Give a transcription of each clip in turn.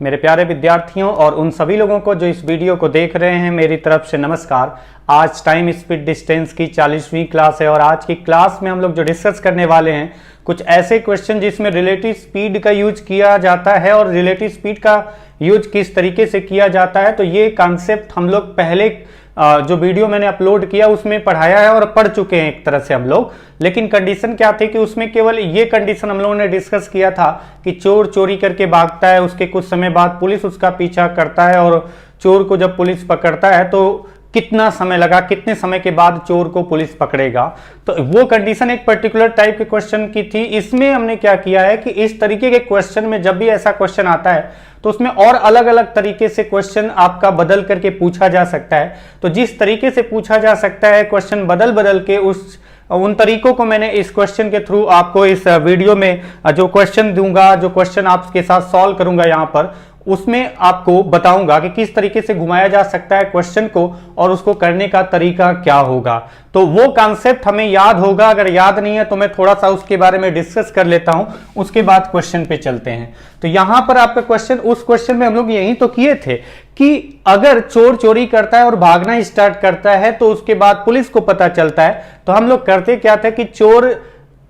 मेरे प्यारे विद्यार्थियों और उन सभी लोगों को जो इस वीडियो को देख रहे हैं, मेरी तरफ से नमस्कार। आज टाइम स्पीड डिस्टेंस की 40वीं क्लास है और आज की क्लास में हम लोग जो डिस्कस करने वाले हैं कुछ ऐसे क्वेश्चन जिसमें रिलेटिव स्पीड का यूज किया जाता है और रिलेटिव स्पीड का यूज किस तरीके से किया जाता है। तो ये कॉन्सेप्ट हम लोग पहले जो वीडियो मैंने अपलोड किया उसमें पढ़ाया है और पढ़ चुके हैं एक तरह से हम लोग। लेकिन कंडीशन क्या थी कि उसमें केवल ये कंडीशन हम लोगों ने डिस्कस किया था कि चोर चोरी करके भागता है, उसके कुछ समय बाद पुलिस उसका पीछा करता है और चोर को जब पुलिस पकड़ता है तो कितना समय लगा, कितने समय के बाद चोर को पुलिस पकड़ेगा। तो वो कंडीशन एक पर्टिकुलर टाइप के क्वेश्चन की थी। इसमें हमने क्या किया है कि इस तरीके के क्वेश्चन में जब भी ऐसा क्वेश्चन आता है तो उसमें और अलग अलग तरीके से क्वेश्चन आपका बदल करके पूछा जा सकता है। तो जिस तरीके से पूछा जा सकता है क्वेश्चन बदल बदल के उन तरीकों को मैंने इस क्वेश्चन के थ्रू आपको इस वीडियो में जो क्वेश्चन दूंगा, जो क्वेश्चन आपके साथ सॉल्व करूंगा यहाँ पर, उसमें आपको बताऊंगा कि किस तरीके से घुमाया जा सकता है क्वेश्चन को और उसको करने का तरीका क्या होगा। तो वो कॉन्सेप्ट हमें याद होगा। अगर याद नहीं है तो मैं थोड़ा सा उसके बारे में डिस्कस कर लेता हूं, उसके बाद क्वेश्चन पे चलते हैं। तो यहां पर आपका क्वेश्चन, उस क्वेश्चन में हम लोग यही तो किए थे कि अगर चोर चोरी करता है और भागना स्टार्ट करता है तो उसके बाद पुलिस को पता चलता है तो हम लोग करते क्या थे कि चोर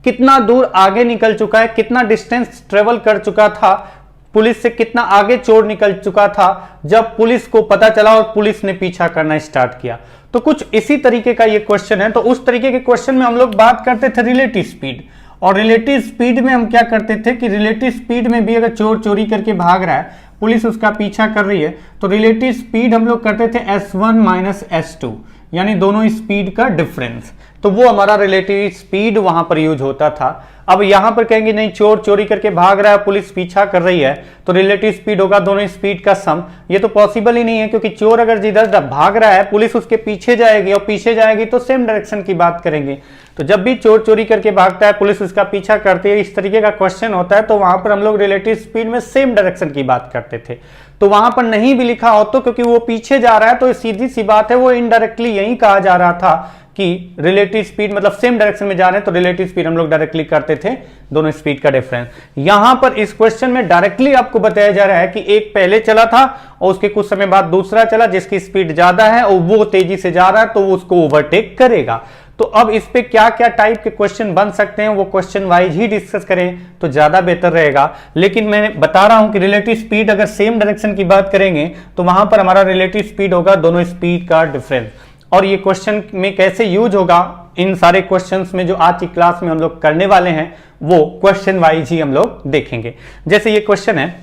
कितना दूर आगे निकल चुका है, कितना डिस्टेंस ट्रेवल कर चुका था, पुलिस से कितना आगे चोर निकल चुका था जब पुलिस को पता चला और पुलिस ने पीछा करना स्टार्ट किया। तो कुछ इसी तरीके का ये क्वेश्चन है। तो उस तरीके के क्वेश्चन में हम लोग बात करते थे रिलेटिव स्पीड, और रिलेटिव स्पीड में हम क्या करते थे कि रिलेटिव स्पीड में भी अगर चोर चोरी करके भाग रहा है, पुलिस उसका पीछा कर रही है, तो रिलेटिव स्पीड हम लोग करते थे S1 माइनस S2, यानी दोनों स्पीड का डिफरेंस। तो वो हमारा रिलेटिव स्पीड वहां पर यूज होता था। अब यहां पर कहेंगे नहीं, चोर चोरी करके भाग रहा है, पुलिस पीछा कर रही है, तो रिलेटिव स्पीड होगा दोनों स्पीड का सम। ये तो पॉसिबल ही नहीं है, क्योंकि चोर अगर जिधर भाग रहा है पुलिस उसके पीछे जाएगी और पीछे जाएगी तो सेम डायरेक्शन की बात करेंगे। तो जब भी चोर चोरी करके भागता है, पुलिस उसका पीछा करती है, इस तरीके का क्वेश्चन होता है, तो वहां पर हम लोग रिलेटिव स्पीड में सेम डायरेक्शन की बात करते थे। तो वहां पर नहीं भी लिखा हो तो क्योंकि वो पीछे जा रहा है तो सीधी सी बात है, वो इनडायरेक्टली यही कहा जा रहा था कि रिलेटिव स्पीड मतलब सेम डायरेक्शन में जा रहे हैं, तो रिलेटिव स्पीड हम लोग डायरेक्टली करते थे दोनों स्पीड का डिफरेंस। यहां पर इस क्वेश्चन में डायरेक्टली आपको बताया जा रहा है कि एक पहले चला था और उसके कुछ समय बाद दूसरा चला जिसकी स्पीड ज्यादा है और वो तेजी से जा रहा है तो वो उसको ओवरटेक करेगा। तो अब इस पे क्या क्या टाइप के क्वेश्चन बन सकते हैं वो क्वेश्चन वाइज ही डिस्कस करें तो ज्यादा बेहतर रहेगा। लेकिन मैं बता रहा हूं कि रिलेटिव स्पीड अगर सेम डायरेक्शन की बात करेंगे तो वहां पर हमारा रिलेटिव स्पीड होगा दोनों स्पीड का डिफरेंस। और ये क्वेश्चन में कैसे यूज होगा, इन सारे क्वेश्चंस में जो आज की क्लास में हम लोग करने वाले हैं वो क्वेश्चन वाइज ही हम लोग देखेंगे। जैसे ये क्वेश्चन है,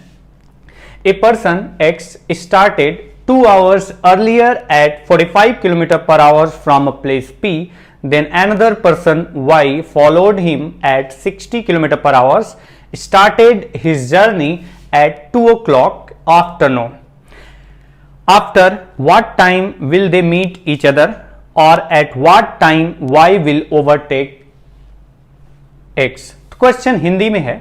a person X started 2 hours earlier at 45 km/h from a place P, then another person Y followed him at 60 km/h, started his journey at 2 o'clock afternoon. After what time will they meet each other, or at what time Y will overtake X? Question Hindi में है।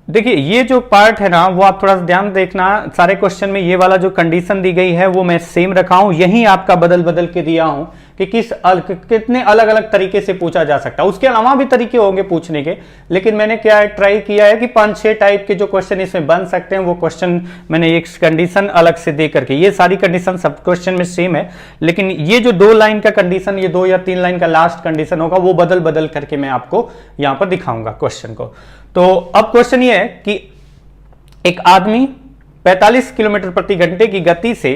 देखिए ये जो part है ना वो आप थोड़ा सा ध्यान देखना, सारे क्वेश्चन में ये वाला जो कंडीशन दी गई है वो मैं सेम रखा हूं, यही आपका बदल बदल के दिया हूं कि कितने अलग अलग तरीके से पूछा जा सकता है। उसके अलावा भी तरीके होंगे पूछने के, लेकिन मैंने क्या ट्राई किया है कि 5-6 टाइप के जो क्वेश्चन इसमें बन सकते हैं वो क्वेश्चन मैंने एक कंडीशन अलग से दे करके, ये सारी कंडीशन सब क्वेश्चन में सेम है, लेकिन ये जो 2 लाइन का कंडीशन, ये 2 या 3 लाइन का लास्ट कंडीशन होगा वो बदल बदल करके मैं आपको यहां पर दिखाऊंगा क्वेश्चन को। तो अब क्वेश्चन ये है कि एक आदमी 45 किलोमीटर प्रति घंटे की गति से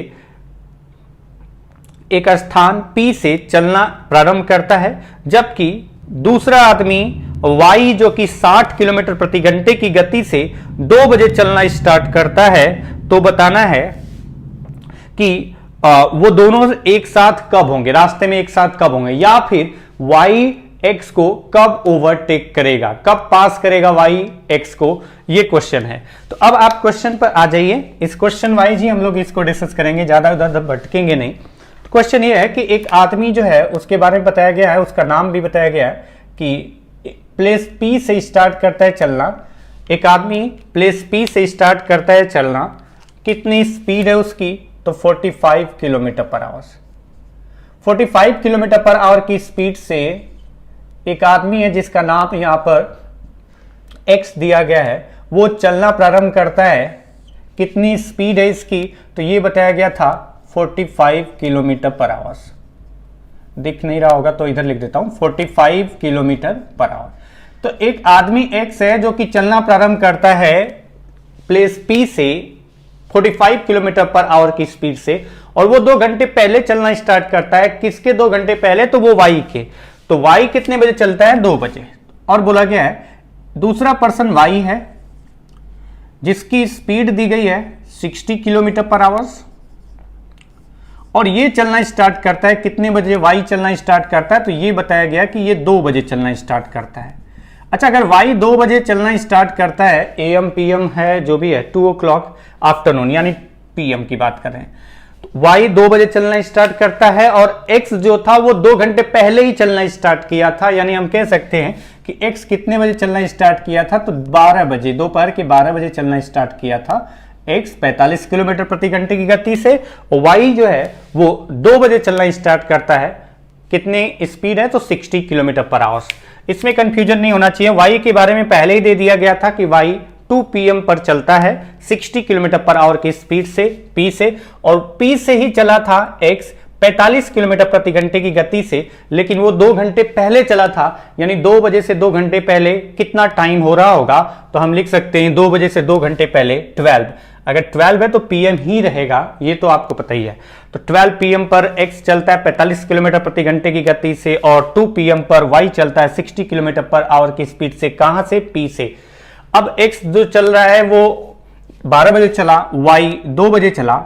एक स्थान P से चलना प्रारंभ करता है, जबकि दूसरा आदमी Y जो कि 60 किलोमीटर प्रति घंटे की गति से 2 बजे चलना स्टार्ट करता है। तो बताना है कि वो दोनों एक साथ कब होंगे, रास्ते में एक साथ कब होंगे, या फिर Y X को कब ओवरटेक करेगा, कब पास करेगा Y X को, ये क्वेश्चन है। तो अब आप क्वेश्चन पर आ जाइए, इस क्वेश्चन वाइज ही हम लोग इसको डिस्कस करेंगे, ज्यादा उधर भटकेंगे नहीं। तो क्वेश्चन ये है कि एक आदमी जो है उसके बारे में बताया गया है, उसका नाम भी बताया गया है कि प्लेस P से स्टार्ट करता है चलना। एक आदमी प्लेस P से स्टार्ट करता है चलना, कितनी स्पीड है उसकी, तो 45 km/h। 45 km/h की स्पीड से एक आदमी है जिसका नाम यहां पर X दिया गया है, वो चलना प्रारंभ करता है कितनी स्पीड है इसकी, तो ये बताया गया था 45 किलोमीटर पर आवर। दिख नहीं रहा होगा तो इधर लिख देता हूं 45 किलोमीटर पर आवर। तो एक आदमी एक्स है जो कि चलना प्रारंभ करता है प्लेस पी से 45 किलोमीटर पर आवर की स्पीड से, और वो 2 घंटे पहले चलना स्टार्ट करता है। किसके 2 घंटे पहले, तो वो वाई के। तो वाई कितने बजे चलता है, 2 बजे। और बोला गया है दूसरा पर्सन वाई है जिसकी स्पीड दी गई है 60 किलोमीटर पर आवर, और ये चलना स्टार्ट करता है कितने बजे, वाई चलना स्टार्ट करता है, तो ये बताया गया कि ये 2 बजे चलना स्टार्ट करता है। अच्छा, अगर वाई 2 बजे चलना स्टार्ट करता है, एम पीएम है जो भी है, 2 o'clock आफ्टरनून यानी पीएम की बात कर रहे हैं, तो वाई 2 बजे चलना स्टार्ट करता है, और एक्स जो था वो 2 घंटे पहले ही चलना स्टार्ट किया था। यानी हम कह सकते हैं कि एक्स कितने बजे चलना स्टार्ट किया था, तो 12 बजे, दोपहर के 12 बजे चलना स्टार्ट किया था। एक्स 45 किलोमीटर प्रति घंटे की गति से, और वाई जो है वो 2 बजे चलना स्टार्ट करता है। कितनी स्पीड है, तो 60 किलोमीटर पर आवर। इसमें कंफ्यूजन नहीं होना चाहिए, वाई के बारे में पहले ही दे दिया गया था कि वाई 2 PM पर चलता है 60 किलोमीटर पर आवर की स्पीड से, पी से, और पी से ही चला था एक्स 45 किलोमीटर प्रति घंटे की गति से, लेकिन वो 2 घंटे पहले चला था। यानी 2 बजे से 2 घंटे पहले कितना टाइम हो रहा होगा, तो हम लिख सकते हैं 2 बजे से 2 घंटे पहले 12। अगर 12 है तो पीएम ही रहेगा, ये तो आपको पता ही है। तो 12 PM पर एक्स चलता है 45 किलोमीटर प्रति घंटे की गति से, और 2 PM पर वाई चलता है 60 किलोमीटर पर आवर की स्पीड से। कहां से, पी से। अब एक्स जो चल रहा है वो 12 बजे चला, वाई 2 बजे चला।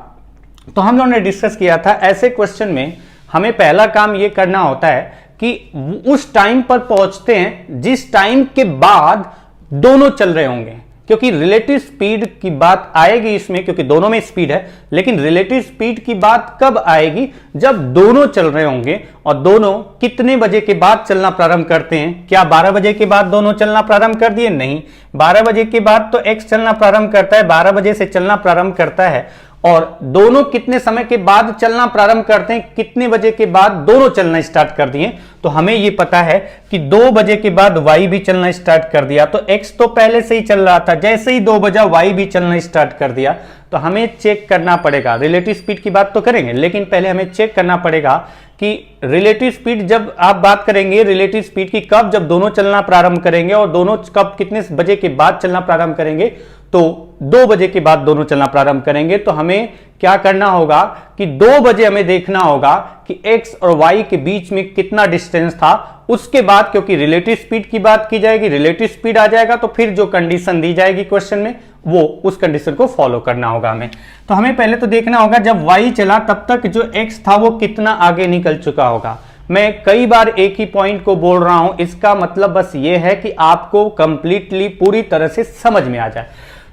तो हम लोगों ने डिस्कस किया था ऐसे क्वेश्चन में हमें पहला काम ये करना होता है कि उस टाइम पर पहुंचते हैं जिस टाइम के बाद दोनों चल रहे होंगे, क्योंकि रिलेटिव स्पीड की बात आएगी इसमें, क्योंकि दोनों में स्पीड है। लेकिन रिलेटिव स्पीड की बात कब आएगी, जब दोनों चल रहे होंगे, और दोनों कितने बजे के बाद चलना प्रारंभ करते हैं। क्या 12 बजे के बाद दोनों चलना प्रारंभ कर दिए, नहीं। 12 बजे के बाद तो एक्स चलना प्रारंभ करता है, 12 बजे से चलना प्रारंभ करता है, और दोनों कितने समय के बाद चलना प्रारंभ करते हैं, कितने बजे के बाद दोनों चलना स्टार्ट कर दिए। तो हमें यह पता है कि 2 बजे के बाद वाई भी चलना स्टार्ट कर दिया। तो एक्स तो पहले से ही चल रहा था, जैसे ही 2 बजा वाई भी चलना स्टार्ट कर दिया। तो हमें चेक करना पड़ेगा, रिलेटिव स्पीड की बात तो करेंगे, लेकिन पहले हमें चेक करना पड़ेगा कि रिलेटिव स्पीड जब आप बात करेंगे रिलेटिव स्पीड की, कब, जब दोनों चलना प्रारंभ करेंगे, और दोनों कब कितने बजे के बाद चलना प्रारंभ करेंगे, तो 2 बजे के बाद दोनों चलना प्रारंभ करेंगे। तो हमें क्या करना होगा कि 2 बजे हमें देखना होगा कि एक्स और वाई के बीच में कितना डिस्टेंस था। उसके बाद क्योंकि रिलेटिव स्पीड की बात की जाएगी, रिलेटिव स्पीड आ जाएगा, तो फिर जो कंडीशन दी जाएगी क्वेश्चन में वो उस कंडीशन को फॉलो करना होगा हमें। तो हमें पहले तो देखना होगा जब वाई चला तब तक जो एक्स था वो कितना आगे निकल चुका होगा। मैं कई बार एक ही पॉइंट को बोल रहा हूं, इसका मतलब बस ये है कि आपको कंप्लीटली पूरी तरह से समझ में आ जाए।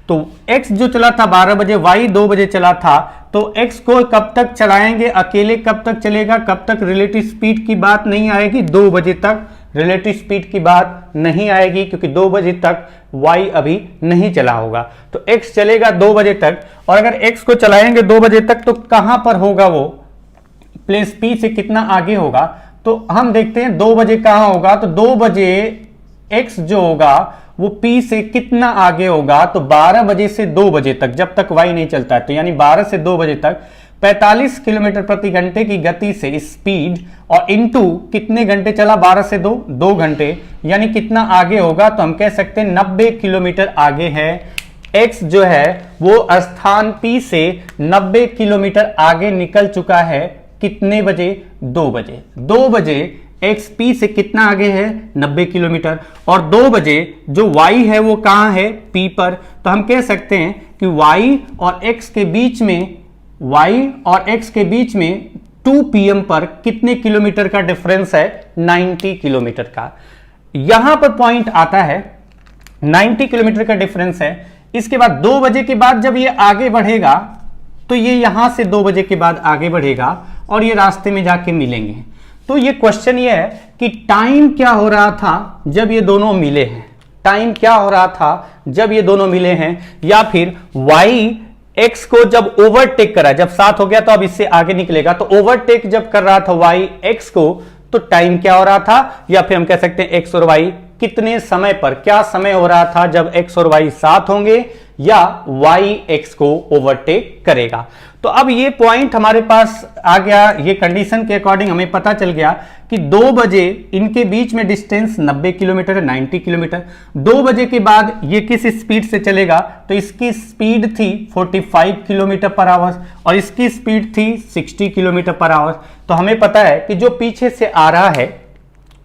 तो x जो चला था 12 बजे, y 2 बजे चला था, तो x को कब तक चलाएंगे, अकेले कब तक चलेगा, कब तक रिलेटिव स्पीड की बात नहीं आएगी, 2 बजे तक रिलेटिव स्पीड की बात नहीं आएगी, क्योंकि 2 बजे तक y अभी नहीं चला होगा। तो x चलेगा 2 बजे तक, और अगर x को चलाएंगे 2 बजे तक तो कहां पर होगा, वो प्लेस P से कितना आगे होगा। तो हम देखते हैं 2 बजे कहां होगा, तो 2 बजे x जो होगा वो P से कितना आगे होगा, तो 12 बजे से 2 बजे तक, जब तक y नहीं चलता है, तो यानी 12 से 2 बजे तक 45 किलोमीटर प्रति घंटे की गति से स्पीड, और इनटू कितने घंटे चला, 12 से 2 घंटे, यानी कितना आगे होगा, तो हम कह सकते हैं 90 किलोमीटर आगे है। x जो है वो स्थान P से 90 किलोमीटर आगे निकल चुका है। कितने बजे, 2 बजे। 2 बजे एक्स पी से कितना आगे है, 90 किलोमीटर, और 2 बजे जो y है वो कहां है, P पर। तो हम कह सकते हैं कि y और x के बीच में, y और x के बीच में 2 PM पर कितने किलोमीटर का डिफरेंस है, 90 किलोमीटर का। यहां पर पॉइंट आता है 90 किलोमीटर का डिफरेंस है। इसके बाद 2 बजे के बाद जब ये आगे बढ़ेगा तो ये यहां से 2 बजे के बाद आगे बढ़ेगा और ये रास्ते में जाके मिलेंगे। तो ये क्वेश्चन ये है कि टाइम क्या हो रहा था जब ये दोनों मिले हैं, टाइम क्या हो रहा था जब ये दोनों मिले हैं, या फिर y x को जब ओवरटेक करा, जब साथ हो गया तो अब इससे आगे निकलेगा, तो ओवरटेक जब कर रहा था y x को तो टाइम क्या हो रहा था, या फिर हम कह सकते हैं x और y कितने समय पर, क्या समय हो रहा था जब x और y साथ होंगे, या y x को ओवरटेक करेगा। तो अब ये पॉइंट हमारे पास आ गया, ये कंडीशन के अकॉर्डिंग हमें पता चल गया कि 2 बजे इनके बीच में डिस्टेंस 90 किलोमीटर है, 90 किलोमीटर। 2 बजे के बाद ये किस स्पीड से चलेगा, तो इसकी स्पीड थी 45 किलोमीटर पर आवर और इसकी स्पीड थी 60 किलोमीटर पर आवर। तो हमें पता है कि जो पीछे से आ रहा है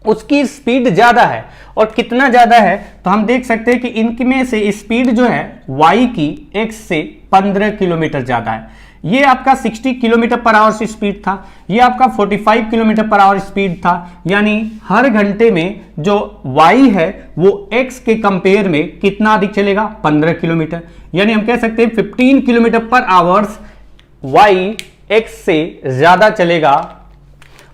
उसकी स्पीड ज्यादा है, और कितना ज्यादा है तो हम देख सकते हैं कि इनमें से स्पीड जो है y की x से 15 किलोमीटर ज्यादा है। ये आपका 60 किलोमीटर पर आवर स्पीड था, ये आपका 45 किलोमीटर पर आवर स्पीड था, यानी हर घंटे में जो y है वो x के कंपेयर में कितना अधिक चलेगा, 15 किलोमीटर। यानी हम कह सकते हैं 15 किलोमीटर पर आवर्स y x से ज्यादा चलेगा,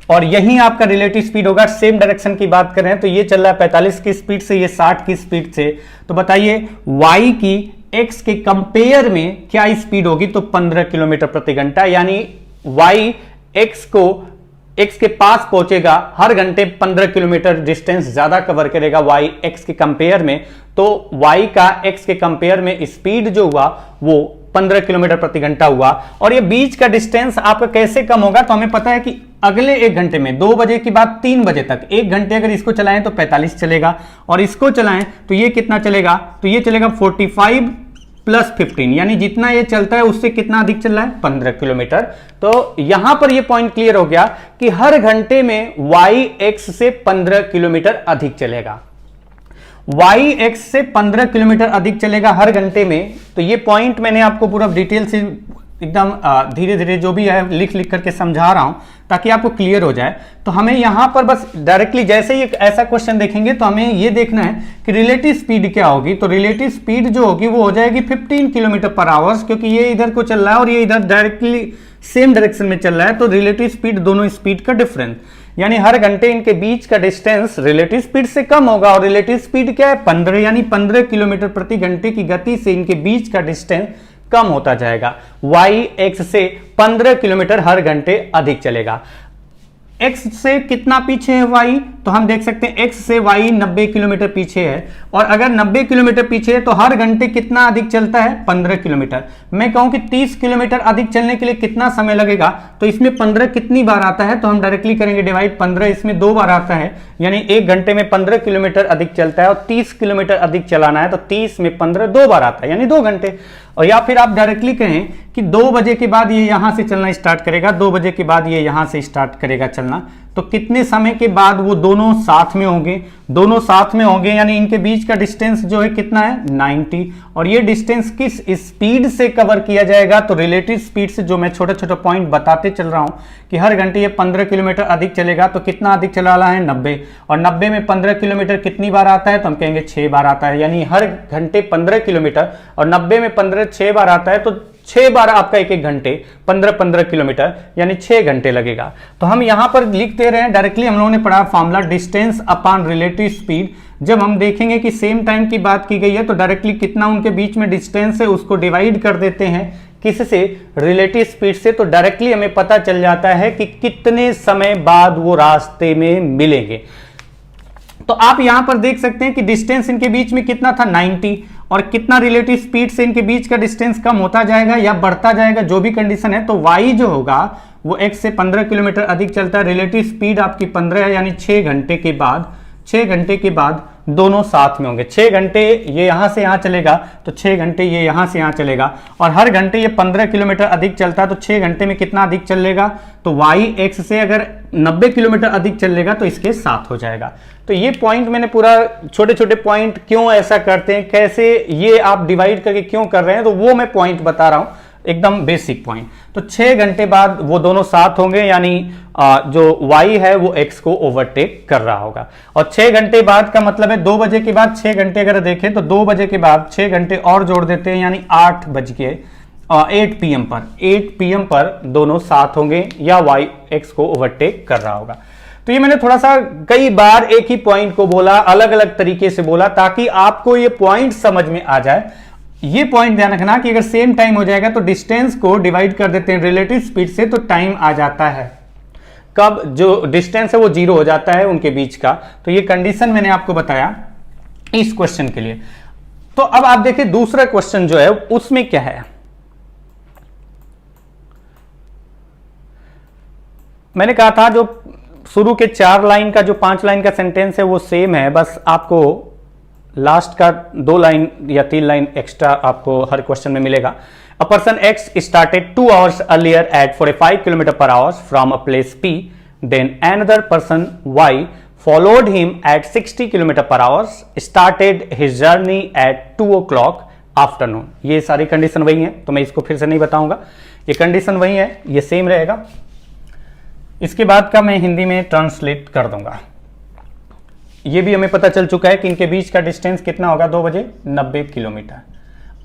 और यही आपका रिलेटिव स्पीड होगा। सेम डायरेक्शन की बात करें तो ये चल रहा है 45 की स्पीड से, ये 60 की स्पीड से, तो बताइए y की x के कंपेयर में क्या स्पीड होगी, तो 15 किलोमीटर प्रति घंटा। यानी y x के पास पहुंचेगा, हर घंटे 15 किलोमीटर डिस्टेंस ज्यादा कवर करेगा y x के कंपेयर में। तो y का x के कंपेयर में स्पीड जो हुआ वो 15 किलोमीटर प्रति घंटा हुआ। और ये बीच का डिस्टेंस आपका कैसे कम होगा, तो हमें पता है कि अगले 1 घंटे में 2 बजे के बाद 3 बजे तक 1 घंटे अगर इसको चलाएं तो 45 चलेगा, और इसको चलाएं तो ये कितना चलेगा, तो ये चलेगा 45 प्लस 15, यानी जितना ये चलता है उससे कितना अधिक चल रहा है, 15 किलोमीटर। तो यहां पर ये पॉइंट क्लियर हो गया कि हर घंटे में y x से 15 किलोमीटर अधिक चलेगा, y x से 15 किलोमीटर अधिक चलेगा हर घंटे में। तो ये पॉइंट मैंने आपको पूरा डिटेल से एकदम धीरे धीरे जो भी है लिख लिख करके समझा रहा हूं ताकि आपको क्लियर हो जाए। तो हमें यहां पर बस डायरेक्टली जैसे ही एक ऐसा क्वेश्चन देखेंगे तो हमें ये देखना है कि रिलेटिव स्पीड क्या होगी। तो रिलेटिव स्पीड जो होगी वो हो जाएगी 15 किलोमीटर पर आवर्स, क्योंकि ये इधर को चल रहा है और ये इधर डायरेक्टली सेम डायरेक्शन में चल रहा है। तो रिलेटिव स्पीड, दोनों स्पीड का डिफरेंस, यानी हर घंटे इनके बीच का डिस्टेंस रिलेटिव स्पीड से कम होगा। और रिलेटिव स्पीड क्या है, 15, यानी 15 किलोमीटर प्रति घंटे की गति से इनके बीच का डिस्टेंस कम होता जाएगा। y x से 15 किलोमीटर हर घंटे अधिक चलेगा। x से कितना पीछे है y, तो हम देख सकते हैं x से y 90 किलोमीटर पीछे है, और अगर 90 किलोमीटर पीछे है तो हर घंटे कितना अधिक चलता है, 15 किलोमीटर। मैं कहूं कि 30 किलोमीटर अधिक चलने के लिए कितना समय लगेगा, तो इसमें 15 कितनी बार आता है, तो हम डायरेक्टली करेंगे डिवाइड, 15 इसमें 2 बार आता है, यानी 1 घंटे में 15 किलोमीटर अधिक चलता है, और 30 किलोमीटर अधिक चलाना है तो 30 में 15 2 बार आता है, यानी 2 घंटे। और या फिर आप डायरेक्टली कहें कि 2 बजे के बाद ये यहां से चलना स्टार्ट करेगा, 2 बजे के बाद ये यहां से स्टार्ट करेगा चलना, तो कितने समय के बाद वो दोनों साथ में होंगे, दोनों साथ में होंगे, यानी इनके बीच का डिस्टेंस जो है कितना है, 90। और ये डिस्टेंस किस स्पीड से कवर किया जाएगा, तो रिलेटिव स्पीड से, जो मैं छोटे छोटे पॉइंट बताते चल रहा हूं कि हर घंटे ये 15 किलोमीटर अधिक चलेगा, तो कितना अधिक चला रहा है, 90, और 90 में 15 किलोमीटर कितनी बार आता है, तो हम कहेंगे 6 बार आता है, यानी हर घंटे 15 किलोमीटर, और 90 में 15 6 बार आता है, तो 6 बार आपका एक घंटे 15 किलोमीटर, यानी 6 घंटे लगेगा। तो हम यहां पर लिख दे रहे हैं, डायरेक्टली हम लोगों ने पढ़ा formula distance upon relative speed. जब हम देखेंगे कि सेम टाइम की बात की गई है तो डायरेक्टली कितना उनके बीच में डिस्टेंस है उसको डिवाइड कर देते हैं किससे, रिलेटिव स्पीड से, तो डायरेक्टली हमें पता चल जाता है कि कितने समय बाद वो रास्ते में मिलेंगे। तो आप यहां पर देख सकते हैं कि डिस्टेंस इनके बीच में कितना था, 90, और कितना रिलेटिव स्पीड से इनके बीच का डिस्टेंस कम होता जाएगा या बढ़ता जाएगा, जो भी कंडीशन है। तो y जो होगा वो x से 15 किलोमीटर अधिक चलता है, रिलेटिव स्पीड आपकी 15 है, यानी 6 घंटे के बाद, 6 घंटे के बाद दोनों साथ में होंगे। 6 घंटे ये यहां से यहां चलेगा तो 6 घंटे ये यहां से यहां चलेगा, और हर घंटे ये 15 किलोमीटर अधिक चलता है, तो 6 घंटे में कितना अधिक चलेगा, तो y x से अगर 90 किलोमीटर अधिक चलेगा तो इसके साथ हो जाएगा। तो ये पॉइंट मैंने पूरा, छोटे छोटे पॉइंट क्यों ऐसा करते हैं, कैसे ये आप डिवाइड करके क्यों कर रहे हैं, तो वो मैं पॉइंट बता रहा हूं, एकदम बेसिक पॉइंट। तो 6 घंटे बाद वो दोनों साथ होंगे, यानी जो y है वो x को ओवरटेक कर रहा होगा। और 6 घंटे बाद का मतलब है 2 बजे के बाद 6 घंटे अगर देखें तो 2 बजे के बाद 6 घंटे और जोड़ देते हैं, यानी 8 PM पर दोनों साथ होंगे या y x को ओवरटेक कर रहा होगा। तो ये मैंने थोड़ा सा कई बार एक ही पॉइंट को बोला, अलग अलग तरीके से बोला, ताकि आपको ये पॉइंट समझ में आ जाए। ये पॉइंट ध्यान रखना कि अगर सेम टाइम हो जाएगा तो डिस्टेंस को डिवाइड कर देते हैं रिलेटिव स्पीड से, तो टाइम आ जाता है, कब जो डिस्टेंस है वो 0 हो जाता है उनके बीच का। तो ये कंडीशन मैंने आपको बताया इस क्वेश्चन के लिए। तो अब आप देखिए दूसरा क्वेश्चन जो है उसमें क्या है। मैंने कहा था जो शुरू के 4 लाइन का जो 5 लाइन का सेंटेंस है वो सेम है, बस आपको लास्ट का 2 लाइन या 3 लाइन एक्स्ट्रा आपको हर क्वेश्चन में मिलेगा। A person X started 2 hours earlier at 45 km/h from a place P, then another person Y followed him at 60 km/h, started his journey at 2 o'clock afternoon। ये सारी condition वही है, तो मैं इसको फिर से नहीं बताऊंगा, ये कंडीशन वही है, ये सेम रहेगा। इसके बाद का मैं हिंदी में ट्रांसलेट कर दूंगा। ये भी हमें पता चल चुका है कि इनके बीच का डिस्टेंस कितना होगा, 2 बजे 90 किलोमीटर।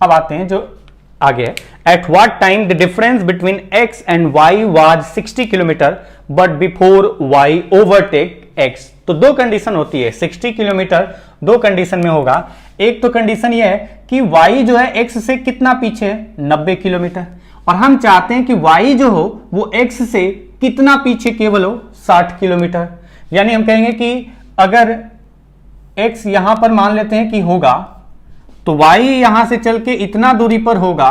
अब आते हैं जो आगे है। At what time the difference between X and Y was 60 kilometre but before Y overtake X. तो 2 कंडीशन होती है, 60 किलोमीटर 2 कंडीशन में होगा। एक तो कंडीशन ये है कि y जो है x से कितना पीछे है, 90 किलोमीटर, और हम चाहते हैं कि y जो हो वो x से कितना पीछे केवल हो, 60 किलोमीटर। यानी हम कहेंगे कि अगर x यहां पर मान लेते हैं कि होगा, तो y यहां से चल के इतना दूरी पर होगा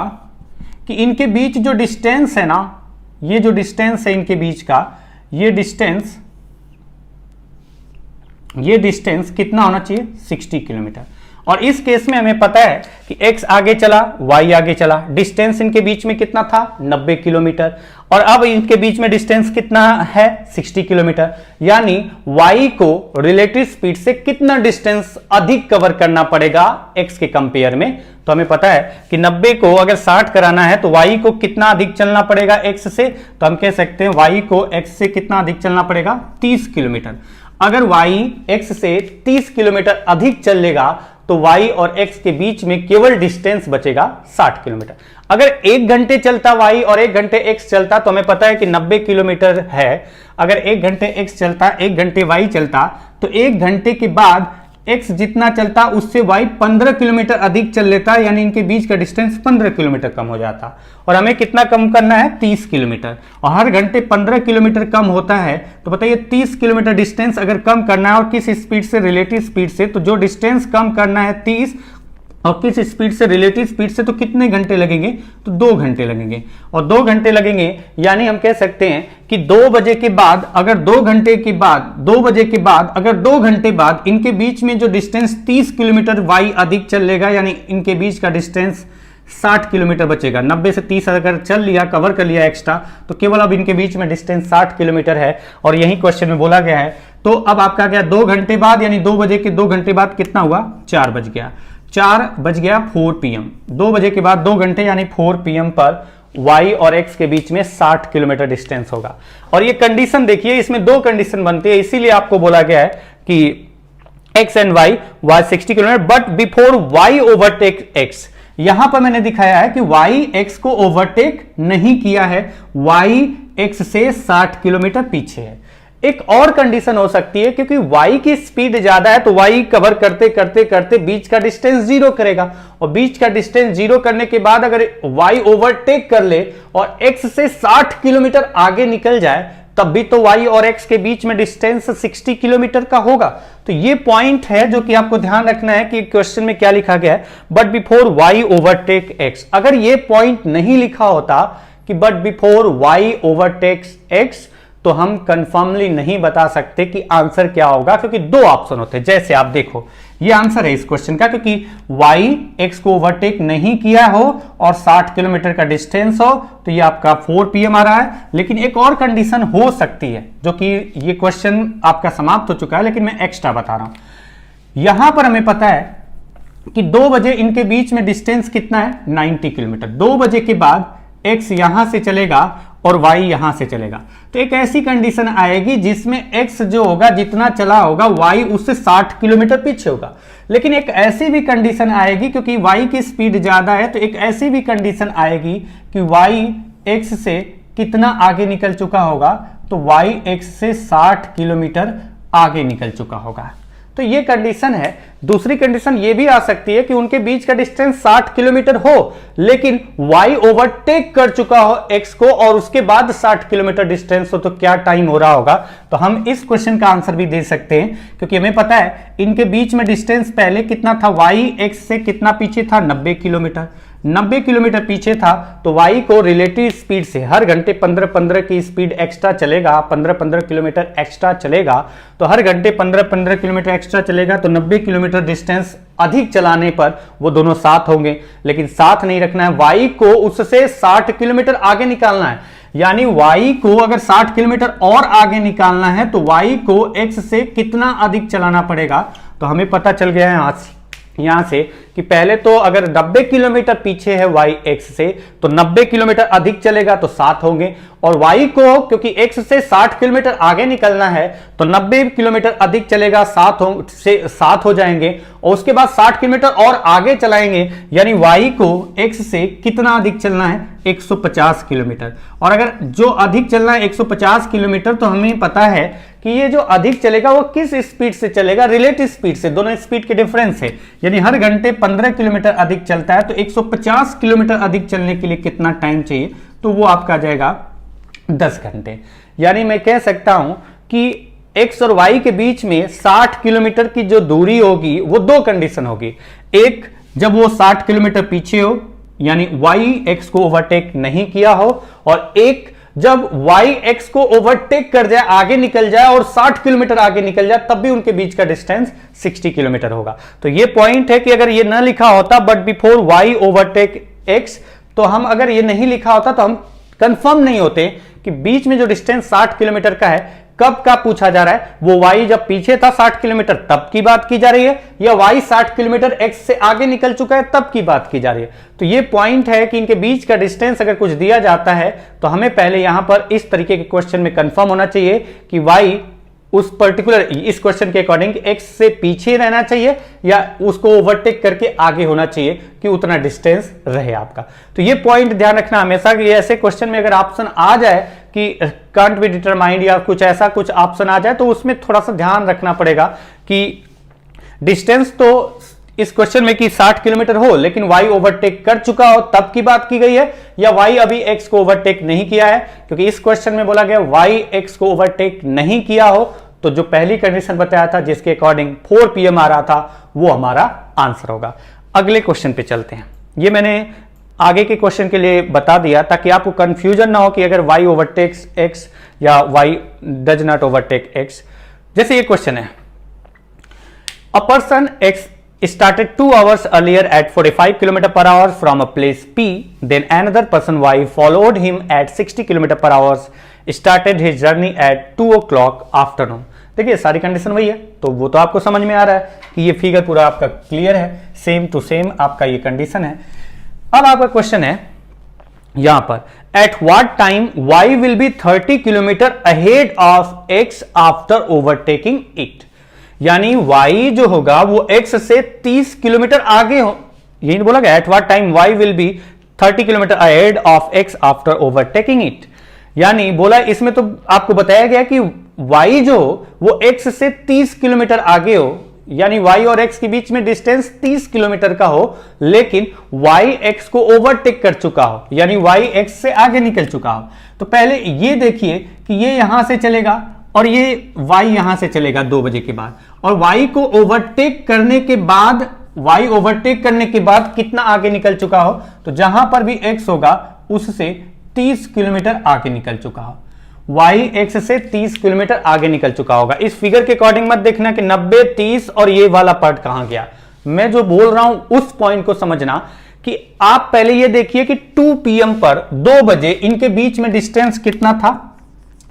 कि इनके बीच जो डिस्टेंस है ना, ये जो डिस्टेंस है इनके बीच का, ये डिस्टेंस कितना होना चाहिए, 60 किलोमीटर। और इस केस में हमें पता है कि x आगे चला, y आगे चला, डिस्टेंस इनके बीच में कितना था, 90 किलोमीटर, और अब इनके बीच में डिस्टेंस कितना है, 60 किलोमीटर। यानी y को रिलेटिव स्पीड से कितना डिस्टेंस अधिक कवर करना पड़ेगा x के कंपेयर में। तो हमें पता है कि 90 को अगर 60 कराना है तो y को कितना अधिक चलना पड़ेगा x से, तो हम कह सकते हैं y को x से कितना अधिक चलना पड़ेगा, 30 किलोमीटर। अगर y x से 30 किलोमीटर अधिक चलेगा तो y और x के बीच में केवल डिस्टेंस बचेगा 60 किलोमीटर। अगर 1 घंटे चलता y और 1 घंटे x चलता तो हमें पता है कि 90 किलोमीटर है। अगर 1 घंटे x चलता, 1 घंटे y चलता, तो 1 घंटे के बाद x जितना चलता उससे y 15 किलोमीटर अधिक चल लेता, यानी इनके बीच का डिस्टेंस 15 किलोमीटर कम हो जाता। और हमें कितना कम करना है, 30 किलोमीटर, और हर घंटे 15 किलोमीटर कम होता है। तो बताइए 30 किलोमीटर डिस्टेंस अगर कम करना है और किस स्पीड से, रिलेटिव स्पीड से, तो जो डिस्टेंस कम करना है 30 और किस स्पीड से, रिलेटिव स्पीड से, तो कितने घंटे लगेंगे, तो 2 घंटे लगेंगे। और 2 घंटे लगेंगे यानी हम कह सकते हैं कि 2 बजे के बाद अगर 2 घंटे के बाद, 2 बजे के बाद अगर 2 घंटे बाद इनके बीच में जो डिस्टेंस 30 किलोमीटर y अधिक चल लेगा, यानी इनके बीच का डिस्टेंस 60 किलोमीटर बचेगा। 90 से 30 अगर चल लिया, कवर कर लिया एक्स्ट्रा, तो केवल अब इनके बीच में डिस्टेंस 60 किलोमीटर है। और यही क्वेश्चन में बोला गया है। तो अब आपका क्या, 2 घंटे बाद यानी 2 बजे के 2 घंटे बाद कितना हुआ, 4 बज गया, 4 बज गया 4 PM। 2 बजे के बाद 2 घंटे यानी 4 PM पर y और x के बीच में 60 किलोमीटर डिस्टेंस होगा। और ये कंडीशन देखिए, इसमें 2 कंडीशन बनती है, इसीलिए आपको बोला गया है कि x and y was 60 kilometre but before y overtake x। यहां पर मैंने दिखाया है कि y x को ओवरटेक नहीं किया है, y x से 60 किलोमीटर पीछे है। एक और कंडीशन हो सकती है, क्योंकि y की स्पीड ज्यादा है तो y कवर करते करते करते बीच का डिस्टेंस 0 करेगा, और बीच का डिस्टेंस 0 करने के बाद अगर y ओवरटेक कर ले और x से 60 किलोमीटर आगे निकल जाए, तब भी तो y और x के बीच में डिस्टेंस 60 किलोमीटर का होगा। तो ये पॉइंट है जो कि आपको ध्यान रखना है कि क्वेश्चन में क्या लिखा गया है, but before y overtake x। अगर ये पॉइंट नहीं लिखा होता कि but before y overtakes x, तो हम कंफर्मली नहीं बता सकते कि आंसर क्या होगा, क्योंकि 2 ऑप्शन होते हैं। जैसे आप देखो, ये आंसर है इस क्वेश्चन का, क्योंकि y x को ओवरटेक नहीं किया हो और 60 किलोमीटर का डिस्टेंस हो, तो ये आपका 4 PM आ रहा है। लेकिन एक और कंडीशन हो सकती है, जो कि ये क्वेश्चन आपका समाप्त हो चुका है, लेकिन मैं एक्स्ट्रा बता रहा हूं। यहां पर हमें पता है कि 2 बजे इनके बीच में डिस्टेंस कितना है, 90 किलोमीटर। 2 बजे के बाद x यहां से चलेगा और y यहां से चलेगा, तो एक ऐसी कंडीशन आएगी जिसमें x जो होगा, जितना चला होगा, y उससे 60 किलोमीटर पीछे होगा। लेकिन एक ऐसी भी कंडीशन आएगी, क्योंकि y की स्पीड ज्यादा है, तो एक ऐसी भी कंडीशन आएगी कि y x से कितना आगे निकल चुका होगा, तो y x से 60 किलोमीटर आगे निकल चुका होगा। तो ये कंडीशन है। दूसरी कंडीशन ये भी आ सकती है कि उनके बीच का डिस्टेंस 60 किलोमीटर हो, लेकिन y ओवरटेक कर चुका हो x को और उसके बाद 60 किलोमीटर डिस्टेंस हो, तो क्या टाइम हो रहा होगा। तो हम इस क्वेश्चन का आंसर भी दे सकते हैं, क्योंकि हमें पता है इनके बीच में डिस्टेंस पहले कितना था, y x से कितना पीछे था, 90 किलोमीटर। 90 किलोमीटर पीछे था, तो y को रिलेटिव स्पीड से हर घंटे 15-15 की स्पीड एक्स्ट्रा चलेगा, 15-15 किलोमीटर एक्स्ट्रा चलेगा, तो हर घंटे 15-15 किलोमीटर एक्स्ट्रा चलेगा, तो 90 किलोमीटर डिस्टेंस अधिक चलाने पर वो दोनों साथ होंगे। लेकिन साथ नहीं रखना है, y को उससे 60 किलोमीटर आगे निकालना है। यानी y को अगर 60 किलोमीटर और आगे निकालना है तो y को x से कितना अधिक चलाना पड़ेगा। तो हमें पता चल गया है यहां से कि पहले तो अगर 90 किलोमीटर पीछे है y x से, तो 90 किलोमीटर अधिक चलेगा तो 7 होंगे, और y को क्योंकि x से 60 किलोमीटर आगे निकलना है तो 90 किलोमीटर अधिक चलेगा, 7 हो जाएंगे, और उसके बाद 60 किलोमीटर और आगे चलाएंगे, यानी y को x से कितना अधिक चलना है, 150 किलोमीटर। और अगर जो अधिक चलना है 150 किलोमीटर, तो हमें पता है कि ये जो अधिक चलेगा वो किस स्पीड से चलेगा, रिलेटिव स्पीड से, दोनों स्पीड के डिफरेंस है। यानी हर घंटे 15 किलोमीटर अधिक चलता है, तो 150 किलोमीटर अधिक चलने के लिए कितना टाइम चाहिए, तो वो आपका आ जाएगा 10 घंटे। यानी मैं कह सकता हूं कि x और y के बीच में 60 किलोमीटर की जो दूरी होगी वो दो कंडीशन होगी। एक, जब वो 60 किलोमीटर पीछे हो, यानी y x को ओवरटेक नहीं किया हो, और एक जब y x को ओवरटेक कर जाए, आगे निकल जाए और 60 किलोमीटर आगे निकल जाए, तब भी उनके बीच का डिस्टेंस 60 किलोमीटर होगा। तो ये पॉइंट है कि अगर ये ना लिखा होता but before y overtake x, तो हम अगर ये नहीं लिखा होता तो हम कंफर्म नहीं होते कि बीच में जो डिस्टेंस 60 किलोमीटर का है कब का पूछा जा रहा है। वो y जब पीछे था 60 किलोमीटर तब की बात की जा रही है, या y 60 किलोमीटर x से आगे निकल चुका है तब की बात की जा रही है। तो ये पॉइंट है कि इनके बीच का डिस्टेंस अगर कुछ दिया जाता है तो हमें पहले यहां पर इस तरीके के क्वेश्चन में कंफर्म होना चाहिए कि y उस पर्टिकुलर इस क्वेश्चन के अकॉर्डिंग x से पीछे रहना चाहिए या उसको ओवरटेक करके आगे होना चाहिए कि उतना डिस्टेंस रहे आपका। तो ये पॉइंट ध्यान रखना हमेशा कि ऐसे क्वेश्चन में अगर ऑप्शन आ जाए कि कांट बी डिटरमाइंड या कुछ ऐसा कुछ ऑप्शन आ जाए, तो उसमें थोड़ा सा ध्यान रखना पड़ेगा कि डिस्टेंस तो इस क्वेश्चन में कि 60 किलोमीटर हो, लेकिन y ओवरटेक कर चुका हो तब की बात की गई है, या y अभी x को ओवरटेक नहीं किया है। क्योंकि इस क्वेश्चन में बोला गया y x को ओवरटेक नहीं किया हो, तो जो पहली कंडीशन बताया था जिसके अकॉर्डिंग 4 PM आ रहा था, वो हमारा आंसर होगा। अगले क्वेश्चन पे चलते हैं। ये मैंने आगे के क्वेश्चन के लिए बता दिया ताकि आपको कंफ्यूजन ना हो कि अगर y ओवरटेक्स x या y does not overtake x। जैसे ये क्वेश्चन है, a person x started 2 hours earlier at 45 km per hour from a place P, then another person Y followed him at 60 km per hour, started his journey at 2 o'clock afternoon। देखिए सारी condition वही है, तो वो तो आपको समझ में आ रहा है कि ये फिगर पूरा आपका क्लियर है, सेम टू सेम आपका ये कंडीशन है। अब आपका क्वेश्चन है यहां पर, eight what time Y will be 30 km ahead of X after overtaking it। यानी y जो होगा वो x से 30 किलोमीटर आगे हो, यही बोला गया, eight what time y will be 30 kilometre ahead of x after overtaking it. यानी बोला इसमें तो आपको बताया गया कि y जो वो x से 30 किलोमीटर आगे हो, यानी y और x के बीच में डिस्टेंस 30 किलोमीटर का हो, लेकिन y x को ओवरटेक कर चुका हो, यानी y x से आगे निकल चुका हो। तो पहले ये देखिए कि ये यहां से चलेगा और ये y यहां से चलेगा 2 बजे के बाद, और y को ओवरटेक करने के बाद कितना आगे निकल चुका हो, तो जहां पर भी x होगा उससे 30 किलोमीटर आगे निकल चुका हो। y x से 30 किलोमीटर आगे निकल चुका होगा। इस फिगर के अकॉर्डिंग मत देखना कि 90 30 और ये वाला पार्ट कहां गया। मैं जो बोल रहा हूं उस पॉइंट को समझना कि आप पहले ये देखिए कि 2 PM पर 2 बजे इनके बीच में डिस्टेंस कितना था,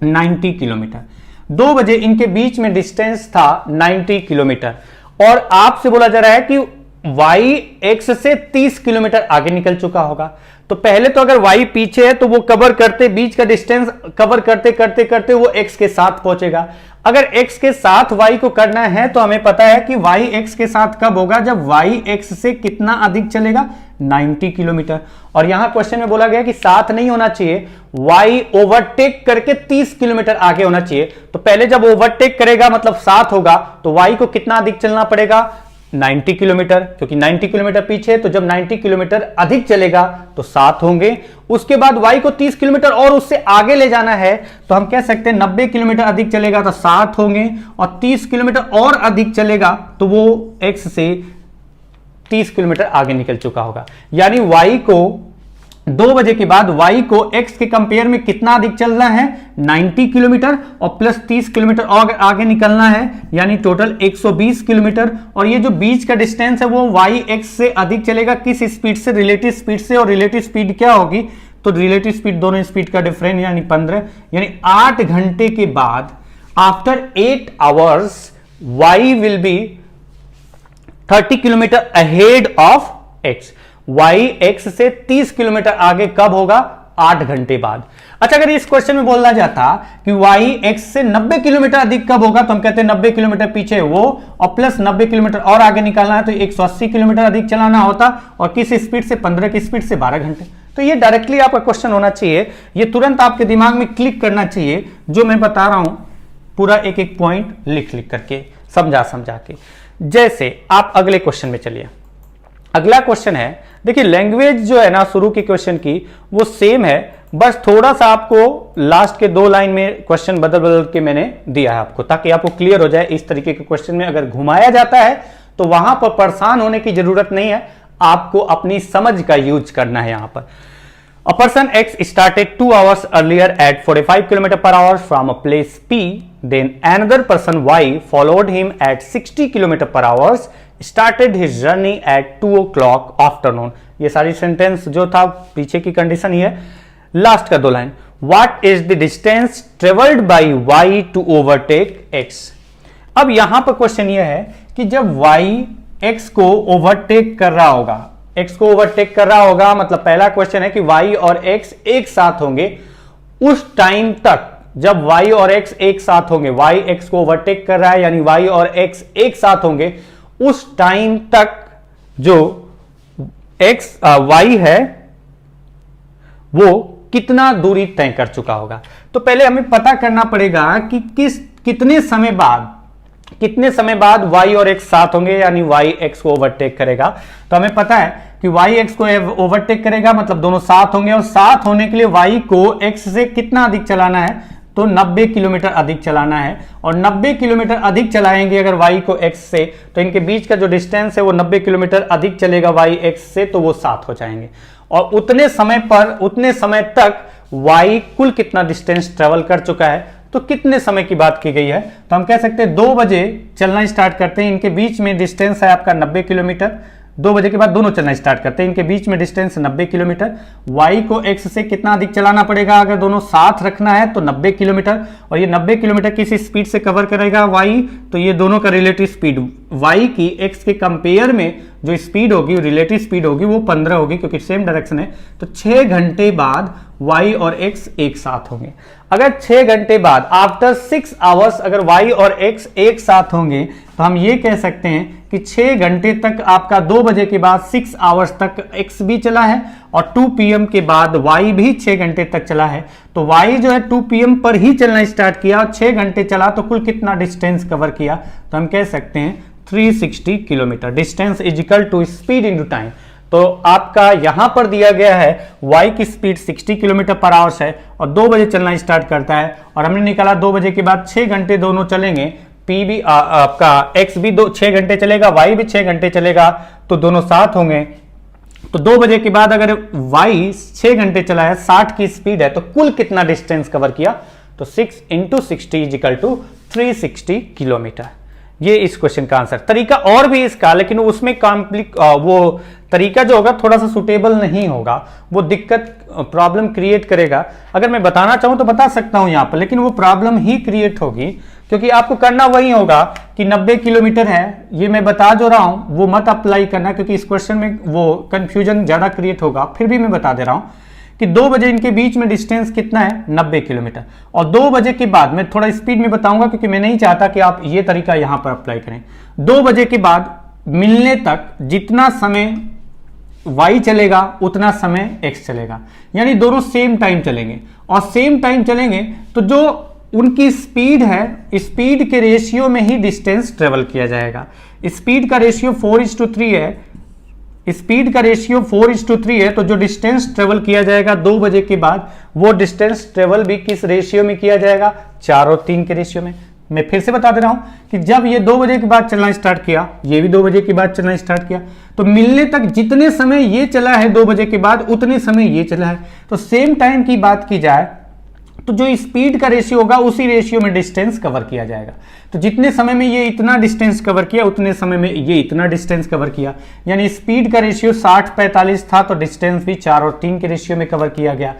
90 किलोमीटर। 2 बजे इनके बीच में डिस्टेंस था 90 किलोमीटर, और आपसे बोला जा रहा है कि y x से 30 किलोमीटर आगे निकल चुका होगा। तो पहले तो अगर y पीछे है तो वो कवर करते, बीच का डिस्टेंस कवर करते करते करते वो x के साथ पहुंचेगा। अगर x के साथ y को करना है तो हमें पता है कि y x के साथ कब होगा, जब y x से कितना अधिक चलेगा, 90 किलोमीटर। और यहां क्वेश्चन में बोला गया कि साथ नहीं होना चाहिए, y ओवरटेक करके 30 किलोमीटर आगे होना चाहिए। तो पहले जब ओवरटेक करेगा मतलब साथ होगा, तो y को कितना अधिक चलना पड़ेगा, 90 किलोमीटर, क्योंकि 90 किलोमीटर पीछे, तो जब 90 किलोमीटर अधिक चलेगा तो 7 होंगे। उसके बाद y को 30 किलोमीटर और उससे आगे ले जाना है, तो हम कह सकते हैं 90 किलोमीटर अधिक चलेगा तो 7 होंगे, और 30 किलोमीटर और अधिक चलेगा तो वो x से 30 किलोमीटर आगे निकल चुका होगा। यानी y को 2 बजे के बाद y को x के कंपेयर में कितना अधिक चलना है, 90 किलोमीटर, और प्लस 30 किलोमीटर और आगे निकलना है, यानी टोटल 120 किलोमीटर। और ये जो बीच का डिस्टेंस है वो y x से अधिक चलेगा, किस स्पीड से, रिलेटिव स्पीड से। और रिलेटिव स्पीड क्या होगी, तो रिलेटिव स्पीड दोनों स्पीड का डिफरेंस यानी 15, यानी 8 घंटे के बाद, after 8 hours y will be 30 kilometre ahead of x। y x से 30 किलोमीटर आगे कब होगा, 8 घंटे बाद। अच्छा, अगर इस क्वेश्चन में बोलना जाता कि y x से 90 किलोमीटर अधिक कब होगा, तो हम कहते हैं 90 किलोमीटर पीछे वो और प्लस 90 किलोमीटर और आगे निकालना है, तो 180 किलोमीटर अधिक चलाना होता, और किस स्पीड से, 15 की स्पीड से 12 घंटे। तो ये डायरेक्टली आपका क्वेश्चन होना चाहिए, ये तुरंत आपके दिमाग में क्लिक करना चाहिए, जो मैं बता रहा हूं पूरा एक एक पॉइंट लिख लिख करके, समझा समझा के। जैसे आप अगले क्वेश्चन में चलिए। अगला क्वेश्चन है, देखिए लैंग्वेज जो है ना शुरू के क्वेश्चन की वो सेम है, बस थोड़ा सा आपको लास्ट के 2 लाइन में क्वेश्चन बदल बदल के मैंने दिया है आपको, ताकि आपको क्लियर हो जाए। इस तरीके के क्वेश्चन में अगर घुमाया जाता है तो वहां पर परेशान होने की जरूरत नहीं है, आपको अपनी समझ का यूज करना है। यहां पर A person X started 2 hours earlier at 45 km per hour from a place P. Then another person Y followed him at 60 km per hour. Started his journey at 2 o'clock afternoon. ये सारी sentence जो था पीछे की condition ही है। Last का 2 line, What is the distance traveled by Y to overtake X? अब यहां पर क्वेश्चन ये है कि जब Y X को ओवरटेक कर रहा होगा, x को ओवरटेक कर रहा होगा, मतलब पहला क्वेश्चन है कि y और x एक साथ होंगे, उस टाइम तक जब y और x एक साथ होंगे, y x को ओवरटेक कर रहा है यानी y और x एक साथ होंगे, उस टाइम तक जो y है वो कितना दूरी तय कर चुका होगा। तो पहले हमें पता करना पड़ेगा कि कितने समय बाद y और x साथ होंगे, यानी y x को ओवरटेक करेगा। तो हमें पता है कि y x को ओवरटेक करेगा मतलब दोनों साथ होंगे, और साथ होने के लिए y को x से कितना अधिक चलाना है, तो 90 किलोमीटर अधिक चलाना है। और 90 किलोमीटर अधिक चलाएंगे अगर y को x से, तो इनके बीच का जो डिस्टेंस है वो 90 किलोमीटर अधिक चलेगा y x से, तो वो साथ हो जाएंगे। और उतने समय तक y कुल कितना डिस्टेंस ट्रेवल कर चुका है, तो कितने समय की बात की गई है, तो हम कह सकते हैं 2 बजे चलना स्टार्ट करते हैं, इनके बीच में डिस्टेंस है आपका 90 किलोमीटर। 2 बजे के बाद दोनों चलना स्टार्ट करते हैं, इनके बीच में डिस्टेंस 90 किलोमीटर। y को x से कितना अधिक चलाना पड़ेगा, अगर दोनों साथ रखना है तो 90 किलोमीटर, और ये 90 किलोमीटर किस स्पीड से कवर करेगा y, तो ये दोनों का रिलेटिव स्पीड y की x के कंपेयर में जो स्पीड होगी, रिलेटिव स्पीड होगी वो 15 होगी, क्योंकि सेम डायरेक्शन है। तो 6 घंटे बाद y और x एक साथ होंगे। अगर 6 घंटे बाद, आफ्टर 6 आवर्स, अगर y और x एक साथ होंगे, तो हम ये कह सकते हैं कि 6 घंटे तक आपका 2 बजे के बाद 6 आवर्स तक x भी चला है, और 2 PM के बाद y भी 6 घंटे तक चला है। तो y जो है 2 PM पर ही चलना स्टार्ट किया और 6 घंटे चला, तो कुल कितना डिस्टेंस कवर किया, तो हम कह सकते हैं 360 kilometre. Distance is equal to speed into time. तो आपका यहां पर दिया गया है y की स्पीड 60 किलोमीटर पर आवर्स है और 2 बजे चलना स्टार्ट करता है, और हमने निकाला 2 बजे के बाद 6 घंटे दोनों चलेंगे, p भी आपका x भी 6 घंटे चलेगा, y भी 6 घंटे चलेगा, तो दोनों साथ होंगे। तो 2 बजे के बाद अगर y 6 घंटे चला है, 60 की स्पीड है, तो कुल कितना डिस्टेंस कवर किया, तो 6 × 60 इज इक्वल टू 360 किलोमीटर। ये इस क्वेश्चन का आंसर। तरीका और भी इसका, लेकिन उसमें वो तरीका जो होगा थोड़ा सा सुटेबल नहीं होगा, वो दिक्कत प्रॉब्लम क्रिएट करेगा। अगर मैं बताना चाहूं तो बता सकता हूं यहां पर, लेकिन वो प्रॉब्लम ही क्रिएट होगी, क्योंकि आपको करना वही होगा कि 90 किलोमीटर है, ये मैं बता जो रहा हूं वो मत अप्लाई करना, क्योंकि इस क्वेश्चन में वो कंफ्यूजन ज्यादा क्रिएट होगा। फिर भी मैं बता दे रहा हूं कि 2 बजे इनके बीच में डिस्टेंस कितना है 90 किलोमीटर। और 2 बजे के बाद मैं थोड़ा स्पीड में बताऊंगा क्योंकि मैं नहीं चाहता कि आप ये तरीका यहां पर अप्लाई करें। 2 बजे के बाद मिलने तक जितना समय y चलेगा उतना समय x चलेगा, यानी दोनों सेम टाइम चलेंगे। और सेम टाइम चलेंगे तो जो उनकी स्पीड है, स्पीड के रेशियो में ही डिस्टेंस ट्रेवल किया जाएगा। स्पीड का रेशियो 4:3 है, स्पीड का रेशियो 4:3 है, तो जो डिस्टेंस ट्रेवल किया जाएगा 2 बजे के बाद वो डिस्टेंस ट्रेवल भी किस रेशियो में किया जाएगा, 4 और 3 के रेशियो में। मैं फिर से बता दे रहा हूं कि जब ये 2 बजे के बाद चलना स्टार्ट किया, ये भी 2 बजे के बाद चलना स्टार्ट किया, तो मिलने तक जितने समय ये चला है 2 बजे के बाद उतने समय ये चला है। तो सेम टाइम की बात की जाए तो जो स्पीड का रेशियो होगा उसी रेशियो में डिस्टेंस कवर किया जाएगा। तो जितने समय में ये इतना डिस्टेंस कवर किया उतने समय में ये इतना डिस्टेंस कवर किया, यानी स्पीड का रेशियो 60-45 था तो डिस्टेंस भी 4 और 3 के रेशियो में कवर किया गया।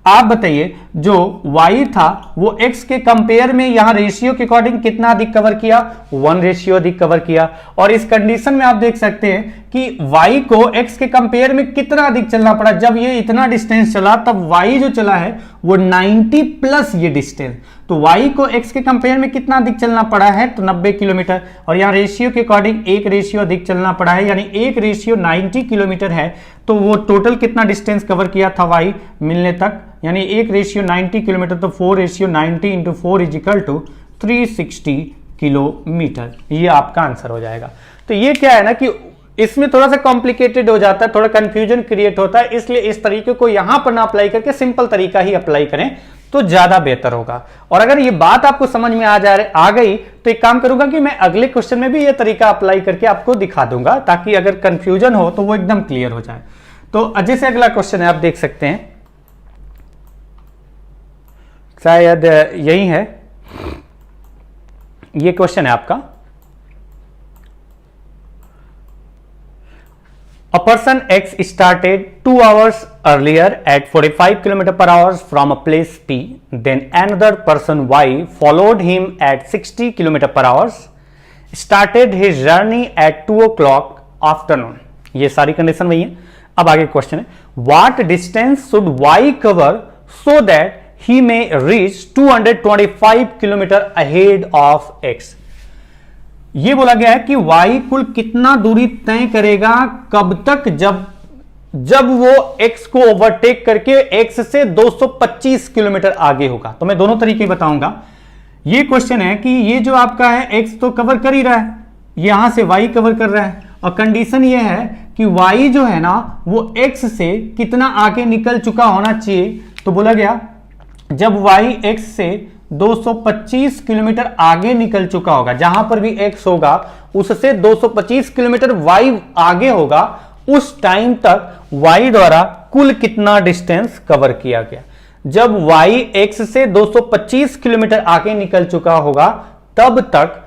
आप बताइए जो y था वो x के कंपेयर में यहां रेशियो के अकॉर्डिंग कितना अधिक कवर किया, 1 रेशियो अधिक कवर किया। और इस कंडीशन में आप देख सकते हैं कि y को x के कंपेयर में कितना अधिक चलना पड़ा। जब ये इतना डिस्टेंस चला तब y जो चला है वो 90 प्लस ये डिस्टेंस, तो y को x के कंपेयर में कितना अधिक चलना पड़ा है, तो 90 किलोमीटर। और यहाँ रेशियो के अकॉर्डिंग 1 रेशियो अधिक चलना पड़ा है, यानी 1 रेशियो 90 किलोमीटर है। तो वो टोटल कितना डिस्टेंस कवर किया था y मिलने तक, यानी 1 रेशियो 90 किलोमीटर, तो 4 ratio 90 into 4 is equal to 360 kilometre. ये आपका आंसर हो जाएगा। तो ये क्या है ना कि इसमें थोड़ा सा कॉम्प्लिकेटेड हो जाता है, थोड़ा कंफ्यूजन क्रिएट होता है, इसलिए इस तरीके को यहां पर ना अप्लाई करके सिंपल तरीका ही अप्लाई करें तो ज्यादा बेहतर होगा। और अगर ये बात आपको समझ में आ गई तो एक काम करूंगा कि मैं अगले क्वेश्चन में भी ये तरीका अप्लाई करके आपको दिखा दूंगा, ताकि अगर कंफ्यूजन हो तो वो एकदम क्लियर हो जाए। तो जैसे अगला क्वेश्चन है, आप देख सकते हैं, शायद यही है, ये क्वेश्चन है आपका। A person X started 2 hours earlier at 45 km/h from a place P. Then another person Y followed him at 60 km/h. Started his journey at 2 o'clock afternoon. ये सारी कंडीशन वही है। अब आगे क्वेश्चन है, What distance should Y cover so that he may reach 225 km ahead of X? ये बोला गया है कि y कुल कितना दूरी तय करेगा कब तक, जब वो x को ओवरटेक करके x से 225 किलोमीटर आगे होगा। तो मैं दोनों तरीके बताऊंगा। ये क्वेश्चन है कि ये जो आपका है x तो कवर कर ही रहा है, यहां से y कवर कर रहा है, और कंडीशन ये है कि y जो है ना वो x से कितना आगे निकल चुका होना चाहिए। तो बोला गया जब y x से 225 किलोमीटर आगे निकल चुका होगा, जहां पर भी x होगा उससे 225 किलोमीटर y आगे होगा, उस टाइम तक y द्वारा कुल कितना डिस्टेंस कवर किया गया। जब y x से 225 किलोमीटर आगे निकल चुका होगा तब तक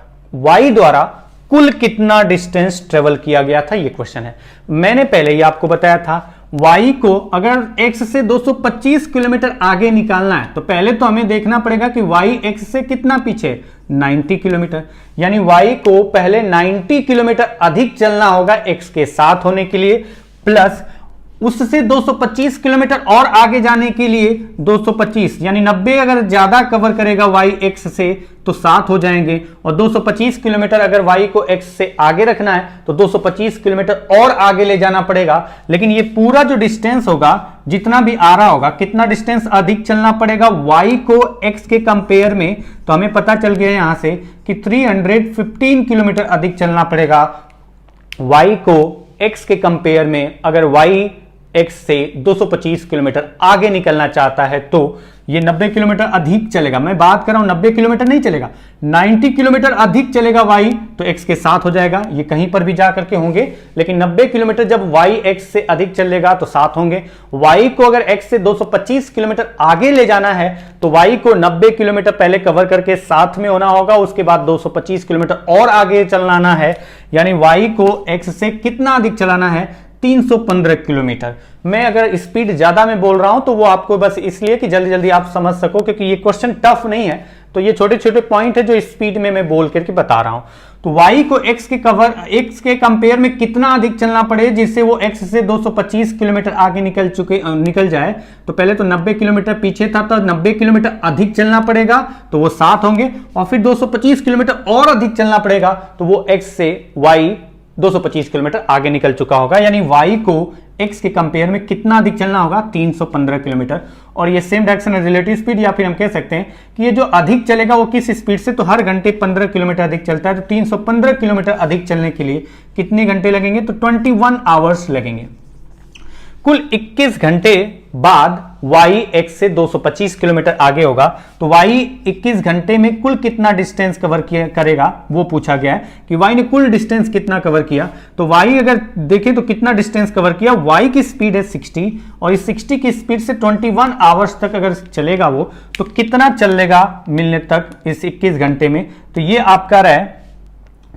y द्वारा कुल कितना डिस्टेंस ट्रेवल किया गया था, ये क्वेश्चन है। मैंने पहले ही आपको बताया था y को अगर x से 225 किलोमीटर आगे निकालना है तो पहले तो हमें देखना पड़ेगा कि y x से कितना पीछे, 90 किलोमीटर, यानी y को पहले 90 किलोमीटर अधिक चलना होगा x के साथ होने के लिए, प्लस उससे 225 किलोमीटर और आगे जाने के लिए 225, यानी 90 अगर ज्यादा कवर करेगा y x से तो 7 हो जाएंगे, और 225 किलोमीटर अगर y को x से आगे रखना है तो 225 किलोमीटर और आगे ले जाना पड़ेगा। लेकिन ये पूरा जो डिस्टेंस होगा जितना भी आ रहा होगा, कितना डिस्टेंस अधिक चलना पड़ेगा y को x के कंपेयर में, तो हमें पता चल गया यहां से कि 315 किलोमीटर अधिक चलना पड़ेगा y को x के कंपेयर में। अगर y x से 225 किलोमीटर आगे निकलना चाहता है तो ये 90 किलोमीटर अधिक चलेगा। मैं बात कर रहा हूं 90 किलोमीटर नहीं चलेगा, 90 किलोमीटर अधिक चलेगा y, तो x के साथ हो जाएगा। ये कहीं पर भी जा करके होंगे, लेकिन 90 किलोमीटर जब y x से अधिक चलेगा तो साथ होंगे। y को अगर x से 225 किलोमीटर आगे ले जाना है तो y को 90 किलोमीटर पहले कवर करके साथ में होना होगा, उसके बाद 225 किलोमीटर और आगे चलाना है, यानी y को x से कितना अधिक चलाना है, 315 किलोमीटर। मैं अगर स्पीड ज्यादा में बोल रहा हूं तो वो आपको बस इसलिए कि जल्दी जल्दी आप समझ सको, क्योंकि ये क्वेश्चन टफ नहीं है, तो ये छोटे छोटे पॉइंट है जो स्पीड में मैं बोल करके बता रहा हूं। तो y को x के कंपेयर में कितना अधिक चलना पड़े जिससे वो x से 225 किलोमीटर आगे निकल जाए। तो पहले तो 90 किलोमीटर पीछे था, तो 90 किलोमीटर अधिक चलना पड़ेगा तो वो 7 होंगे, और फिर 225 किलोमीटर और अधिक चलना पड़ेगा तो वो x से y 225 किलोमीटर आगे निकल चुका होगा। यानी y को x के कंपेयर में कितना अधिक चलना होगा, 315 किलोमीटर। और ये सेम डायरेक्शन रिलेटिव स्पीड, या फिर हम कह सकते हैं कि ये जो अधिक चलेगा वो किस स्पीड से, तो हर घंटे 15 किलोमीटर अधिक चलता है। तो 315 किलोमीटर अधिक चलने के लिए कितने घंटे लगेंगे, तो 21 आवर्स लगेंगे। कुल 21 घंटे बाद y x से 225 किलोमीटर आगे होगा, तो y 21 घंटे में कुल कितना डिस्टेंस कवर करेगा वो पूछा गया है कि y ने कुल डिस्टेंस कितना कवर किया। तो y अगर देखें तो कितना डिस्टेंस कवर किया, y की स्पीड है 60, और इस 60 की स्पीड से 21 आवर्स तक अगर चलेगा वो, तो कितना चलेगा मिलने तक इस 21 घंटे में, तो ये आपका रहा है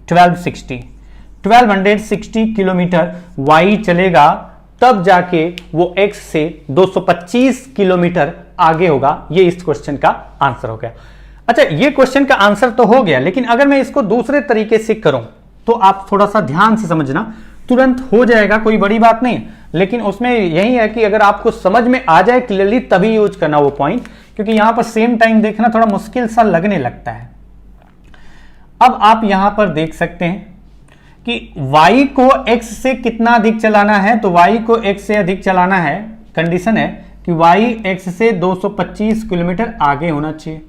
1260 किलोमीटर y चलेगा, तब जाके वो x से 225 किलोमीटर आगे होगा। ये इस क्वेश्चन का आंसर हो गया। अच्छा, ये क्वेश्चन का आंसर तो हो गया, लेकिन अगर मैं इसको दूसरे तरीके से करूं तो आप थोड़ा सा ध्यान से समझना, तुरंत हो जाएगा, कोई बड़ी बात नहीं, लेकिन उसमें यही है कि अगर आपको समझ में आ जाए क्लियरली तभी यूज करना वो पॉइंट, क्योंकि यहां पर सेम टाइम देखना थोड़ा मुश्किल सा लगने लगता है। अब आप यहां पर देख सकते हैं कि y को x से कितना अधिक चलाना है, तो y को x से अधिक चलाना है, कंडीशन है कि y x से 225 किलोमीटर आगे होना चाहिए।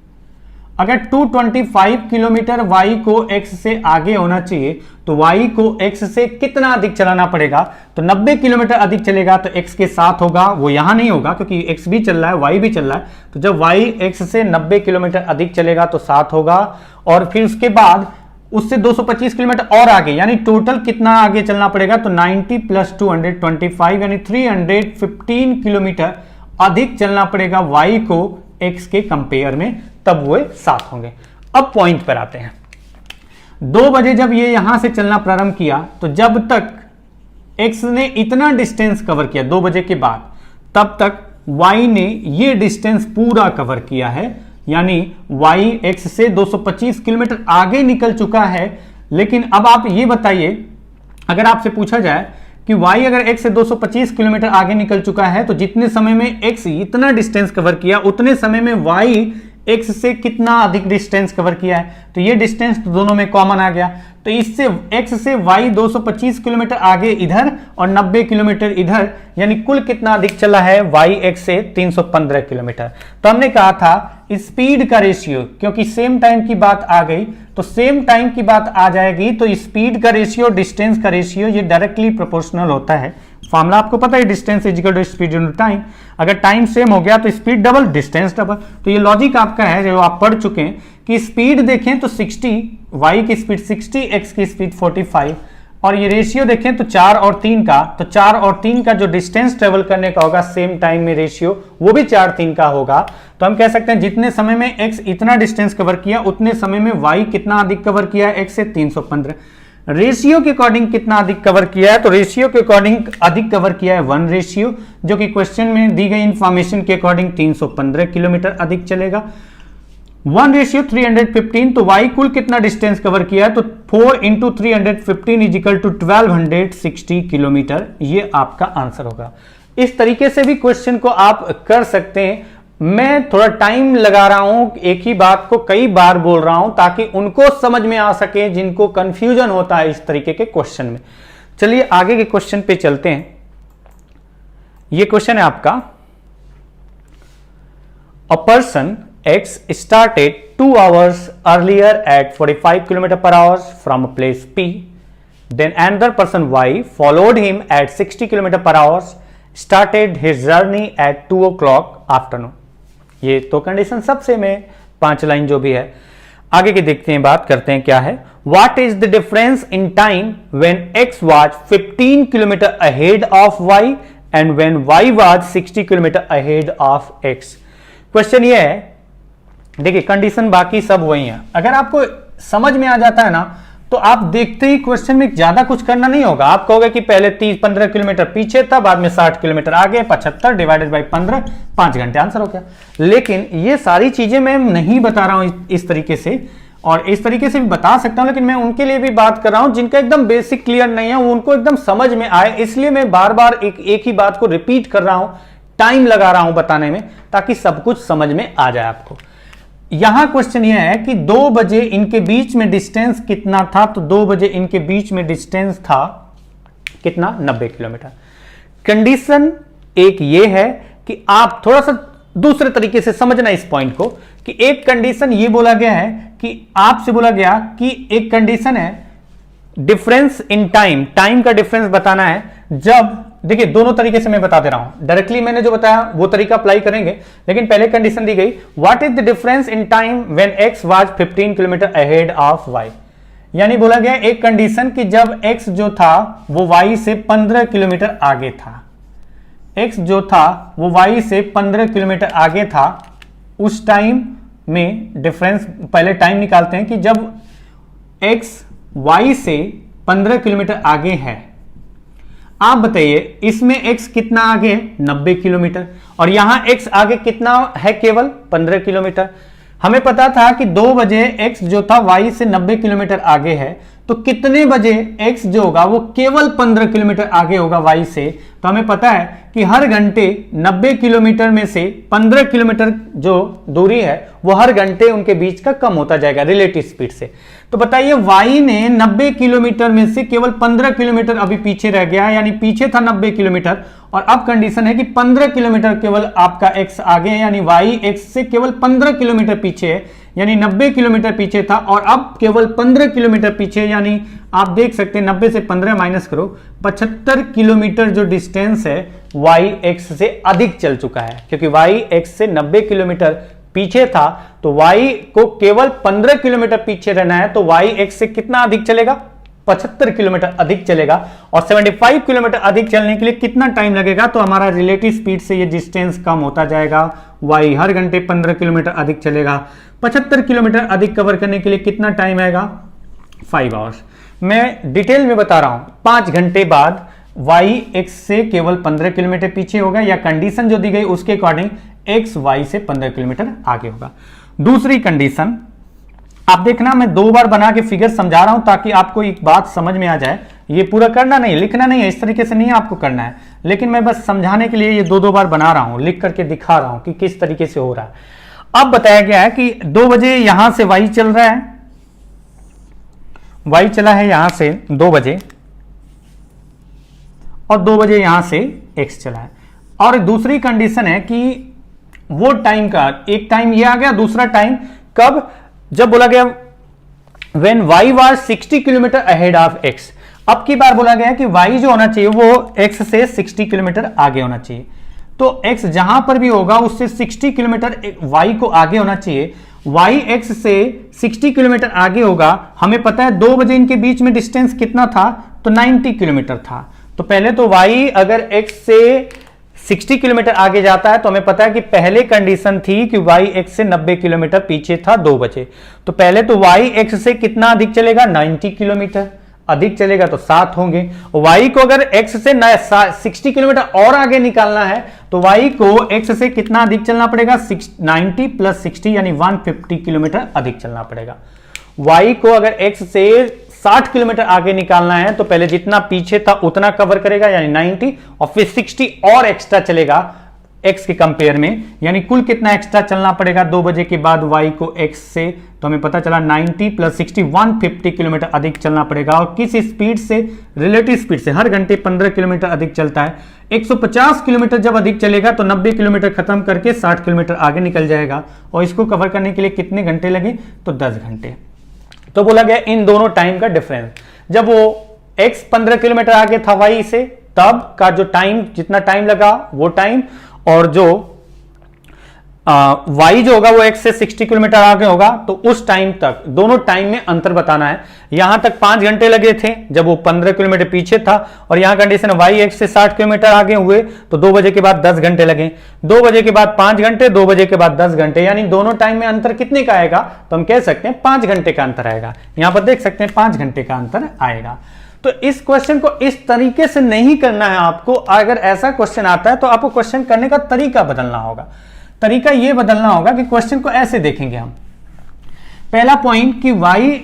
अगर 225 किलोमीटर y को x से आगे होना चाहिए तो y को x से कितना अधिक चलाना पड़ेगा, तो 90 किलोमीटर अधिक चलेगा तो x के साथ होगा, वो यहां नहीं होगा क्योंकि x भी चल रहा है y भी चल रहा है। तो जब y x से 90 किलोमीटर अधिक चलेगा तो 7 होगा, और फिर उसके बाद उससे 225 किलोमीटर और आगे, यानी टोटल कितना आगे चलना पड़ेगा, तो 90 प्लस 225 यानी 315 किलोमीटर अधिक चलना पड़ेगा y को x के कंपेयर में, तब वो 7 होंगे। अब पॉइंट पर आते हैं। 2 बजे जब ये यहां से चलना प्रारंभ किया तो जब तक x ने इतना डिस्टेंस कवर किया 2 बजे के बाद, तब तक y ने ये डिस्टेंस पूरा कवर किया है, यानी y x से 225 किलोमीटर आगे निकल चुका है। लेकिन अब आप ये बताइए, अगर आपसे पूछा जाए कि y अगर x से 225 किलोमीटर आगे निकल चुका है तो जितने समय में x इतना डिस्टेंस कवर किया उतने समय में y x से कितना अधिक डिस्टेंस कवर किया है, तो ये डिस्टेंस तो दोनों में कॉमन आ गया, तो इससे x से y 225 किलोमीटर आगे इधर और 90 किलोमीटर इधर, यानी कुल कितना अधिक चला है y x से 315 किलोमीटर। तो हमने कहा था स्पीड का रेशियो, क्योंकि सेम टाइम की बात आ गई तो सेम टाइम की बात आ जाएगी, तो स्पीड का रेशियो डिस्टेंस का रेशियो ये डायरेक्टली प्रोपोर्शनल होता है। फॉर्मूला आपको पता है, distance is equal to speed into time. अगर टाइम सेम हो गया तो स्पीड डबल, डिस्टेंस डबल। तो ये लॉजिक आपका है जो आप पढ़ चुके हैं कि स्पीड देखें तो 60, y की स्पीड 60, x की स्पीड 45, और ये रेशियो देखें तो 4 और 3 का, तो 4 और 3 का जो डिस्टेंस ट्रेवल करने का होगा सेम टाइम में रेशियो वो भी 4-3 का होगा। तो हम कह सकते हैं जितने समय में x इतना डिस्टेंस कवर किया उतने समय में y कितना अधिक कवर किया है, x से 315। रेशियो के अकॉर्डिंग कितना अधिक कवर किया है, तो रेशियो के अकॉर्डिंग अधिक कवर किया है 1 रेशियो, जो कि क्वेश्चन में दी गई इंफॉर्मेशन के अकॉर्डिंग 315 किलोमीटर अधिक चलेगा। 1 रेशियो 315, तो y कुल कितना डिस्टेंस कवर किया है, तो 4 into 315 is equal to 1260 kilometre, ये आपका आंसर होगा। इस तरीके से भी क्वेश्चन को आप कर सकते हैं। मैं थोड़ा टाइम लगा रहा हूं, एक ही बात को कई बार बोल रहा हूं ताकि उनको समझ में आ सके जिनको कंफ्यूजन होता है इस तरीके के क्वेश्चन में। चलिए आगे के क्वेश्चन पे चलते हैं। ये क्वेश्चन है आपका, a person X started 2 hours earlier at 45 km/h from a place P. Then another person Y followed him at 60 km/h, started his journey at 2 o'clock afternoon. ये तो कंडीशन सबसे में 5 लाइन जो भी है। आगे के देखते हैं, बात करते हैं क्या है। What is the difference in time when X was 15 km ahead of Y and when Y was 60 km ahead of X? Question ये है, देखिए कंडीशन बाकी सब वही है। अगर आपको समझ में आ जाता है ना तो आप देखते ही क्वेश्चन में ज्यादा कुछ करना नहीं होगा। आप कहोगे कि पहले 30-15 किलोमीटर पीछे था, बाद में 60 किलोमीटर आगे, 75 डिवाइडेड बाई 15, 5 घंटे, आंसर हो गया। लेकिन ये सारी चीजें मैं नहीं बता रहा हूं इस तरीके से, और इस तरीके से भी बता सकता हूं, लेकिन मैं उनके लिए भी बात कर रहा हूं जिनका एकदम बेसिक क्लियर नहीं है, उनको एकदम समझ में आए, इसलिए मैं बार बार एक ही बात को रिपीट कर रहा हूं, टाइम लगा रहा हूं बताने में, ताकि सब कुछ समझ में आ जाए आपको। यहां क्वेश्चन यह है कि 2 बजे इनके बीच में डिस्टेंस कितना था, तो 2 बजे इनके बीच में डिस्टेंस था कितना, 90 किलोमीटर। कंडीशन एक ये है कि आप थोड़ा सा दूसरे तरीके से समझना इस पॉइंट को, कि एक कंडीशन ये बोला गया है कि आपसे बोला गया कि एक कंडीशन है डिफरेंस इन टाइम, टाइम का डिफरेंस बताना है। जब देखिए दोनों तरीके से मैं बता दे रहा हूं, डायरेक्टली मैंने जो बताया वो तरीका अप्लाई करेंगे, लेकिन पहले कंडीशन दी गई, what is the difference in time when x was 15 kilometre ahead of y। यानी बोला गया एक कंडीशन कि जब x जो था वो y से 15 किलोमीटर आगे था, x जो था वो y से 15 किलोमीटर आगे था, उस टाइम में डिफरेंस, पहले टाइम निकालते हैं कि जब x y से 15 किलोमीटर आगे है, आप बताइए इसमें x कितना आगे है, 90 किलोमीटर, और यहां x आगे कितना है, केवल 15 किलोमीटर। हमें पता था कि 2 बजे x जो था y से 90 किलोमीटर आगे है, तो कितने बजे x जो होगा वो केवल 15 किलोमीटर आगे होगा y से। तो हमें पता है कि हर घंटे 90 किलोमीटर में से 15 किलोमीटर जो दूरी है वो हर घंटे उनके बीच का कम होता जाएगा रिलेटिव स्पीड से। तो बताइए y ने 90 किलोमीटर में से केवल 15 किलोमीटर अभी पीछे रह गया है, यानी पीछे था 90 किलोमीटर, और अब कंडीशन है कि 15 किलोमीटर केवल आपका x आगे है, यानी y x से केवल 15 किलोमीटर पीछे है, यानी 90 किलोमीटर पीछे था और अब केवल 15 किलोमीटर पीछे, यानी आप देख सकते हैं 90 से 15 माइनस करो, 75 किलोमीटर जो डिस्टेंस है y x से अधिक चल चुका है, क्योंकि y x से 90 किलोमीटर पीछे था, तो y को केवल 15 किलोमीटर पीछे रहना है, तो y x से कितना अधिक चलेगा, 75 किलोमीटर अधिक चलेगा। और 75 किलोमीटर अधिक चलने के लिए कितना टाइम लगेगा, तो हमारा रिलेटिव स्पीड से ये डिस्टेंस कम होता जाएगा, y हर घंटे 15 किलोमीटर अधिक चलेगा। 75 किलोमीटर अधिक कवर करने के लिए कितना टाइम आएगा, 5 आवर्स। मैं डिटेल में बता रहा हूं, 5 घंटे बाद y x से केवल 15 किलोमीटर पीछे होगा, या कंडीशन जो दी गई उसके अकॉर्डिंग x y से 15 किलोमीटर आगे होगा। दूसरी कंडीशन आप देखना, मैं 2 बार बना के फिगर समझा रहा हूं ताकि आपको एक बात समझ में आ जाए। ये पूरा करना नहीं, लिखना नहीं है, इस तरीके से नहीं आपको करना है, लेकिन मैं बस समझाने के लिए ये 2 बार बना रहा हूं, लिख करके दिखा रहा हूं कि किस तरीके से हो रहा है। अब बताया गया है कि 2 बजे यहां से y चल रहा है, y चला है यहां से 2 बजे, और 2 बजे यहां से x चला है। और दूसरी कंडीशन है कि वो टाइम का, एक टाइम ये आ गया, दूसरा टाइम कब, जब बोला गया when y was 60 kilometre ahead of x। अब की बार बोला गया कि y जो होना चाहिए वो x से 60 किलोमीटर आगे होना चाहिए, तो x जहां पर भी होगा उससे 60 किलोमीटर y को आगे होना चाहिए। y x से 60 किलोमीटर आगे होगा, हमें पता है 2 बजे इनके बीच में डिस्टेंस कितना था, तो 90 किलोमीटर था। तो पहले तो y अगर x से 60 किलोमीटर आगे जाता है, तो हमें पता है कि पहले कंडीशन थी कि y x से 90 किलोमीटर पीछे था 2 बजे, तो पहले तो y x से कितना अधिक चलेगा, 90 किलोमीटर अधिक चलेगा, तो 7 होंगे। y को अगर x से 60 किलोमीटर और आगे निकालना है, तो y को x से कितना अधिक चलना पड़ेगा, 90 प्लस 60 यानी 150 किलोमीटर अधिक चलना पड़ेगा। y को अगर x से 60 किलोमीटर आगे निकालना है, तो पहले जितना पीछे था उतना कवर करेगा यानी 90, और फिर 60 और एक्स्ट्रा चलेगा x के कंपेयर में, यानी कुल कितना एक्स्ट्रा चलना पड़ेगा 2 बजे के बाद y को x से, तो हमें पता चला 90 प्लस 60 150 किलोमीटर अधिक चलना पड़ेगा। और किस स्पीड से, रिलेटिव स्पीड से, हर घंटे 15 किलोमीटर अधिक चलता है। 150 किलोमीटर जब अधिक चलेगा तो 90 किलोमीटर खत्म करके 60 किलोमीटर आगे निकल जाएगा, और इसको कवर करने के लिए कितने घंटे लगे, तो 10 घंटे। तो बोला गया इन दोनों टाइम का डिफरेंस, जब वो x 15 किलोमीटर आगे था y से, तब का जो टाइम, जितना टाइम लगा वो टाइम, और जो y जो होगा वो x से 60 किलोमीटर आगे होगा, तो उस टाइम तक दोनों टाइम में अंतर बताना है। यहां तक 5 घंटे लगे थे जब वो 15 किलोमीटर पीछे था, और यहां कंडीशन y x से 60 किलोमीटर आगे हुए तो 2 बजे के बाद 10 घंटे लगे, 2 बजे के बाद 5 घंटे, 2 बजे के बाद 10 घंटे, यानी दोनों टाइम में अंतर कितने का आएगा, तो हम कह सकते हैं 5 घंटे का अंतर आएगा। यहां पर देख सकते हैं 5 घंटे का अंतर आएगा। तो इस क्वेश्चन को इस तरीके से नहीं करना है आपको। अगर ऐसा क्वेश्चन आता है तो आपको क्वेश्चन करने का तरीका बदलना होगा। तरीका यह बदलना होगा कि क्वेश्चन को ऐसे देखेंगे हम। पहला पॉइंट कि y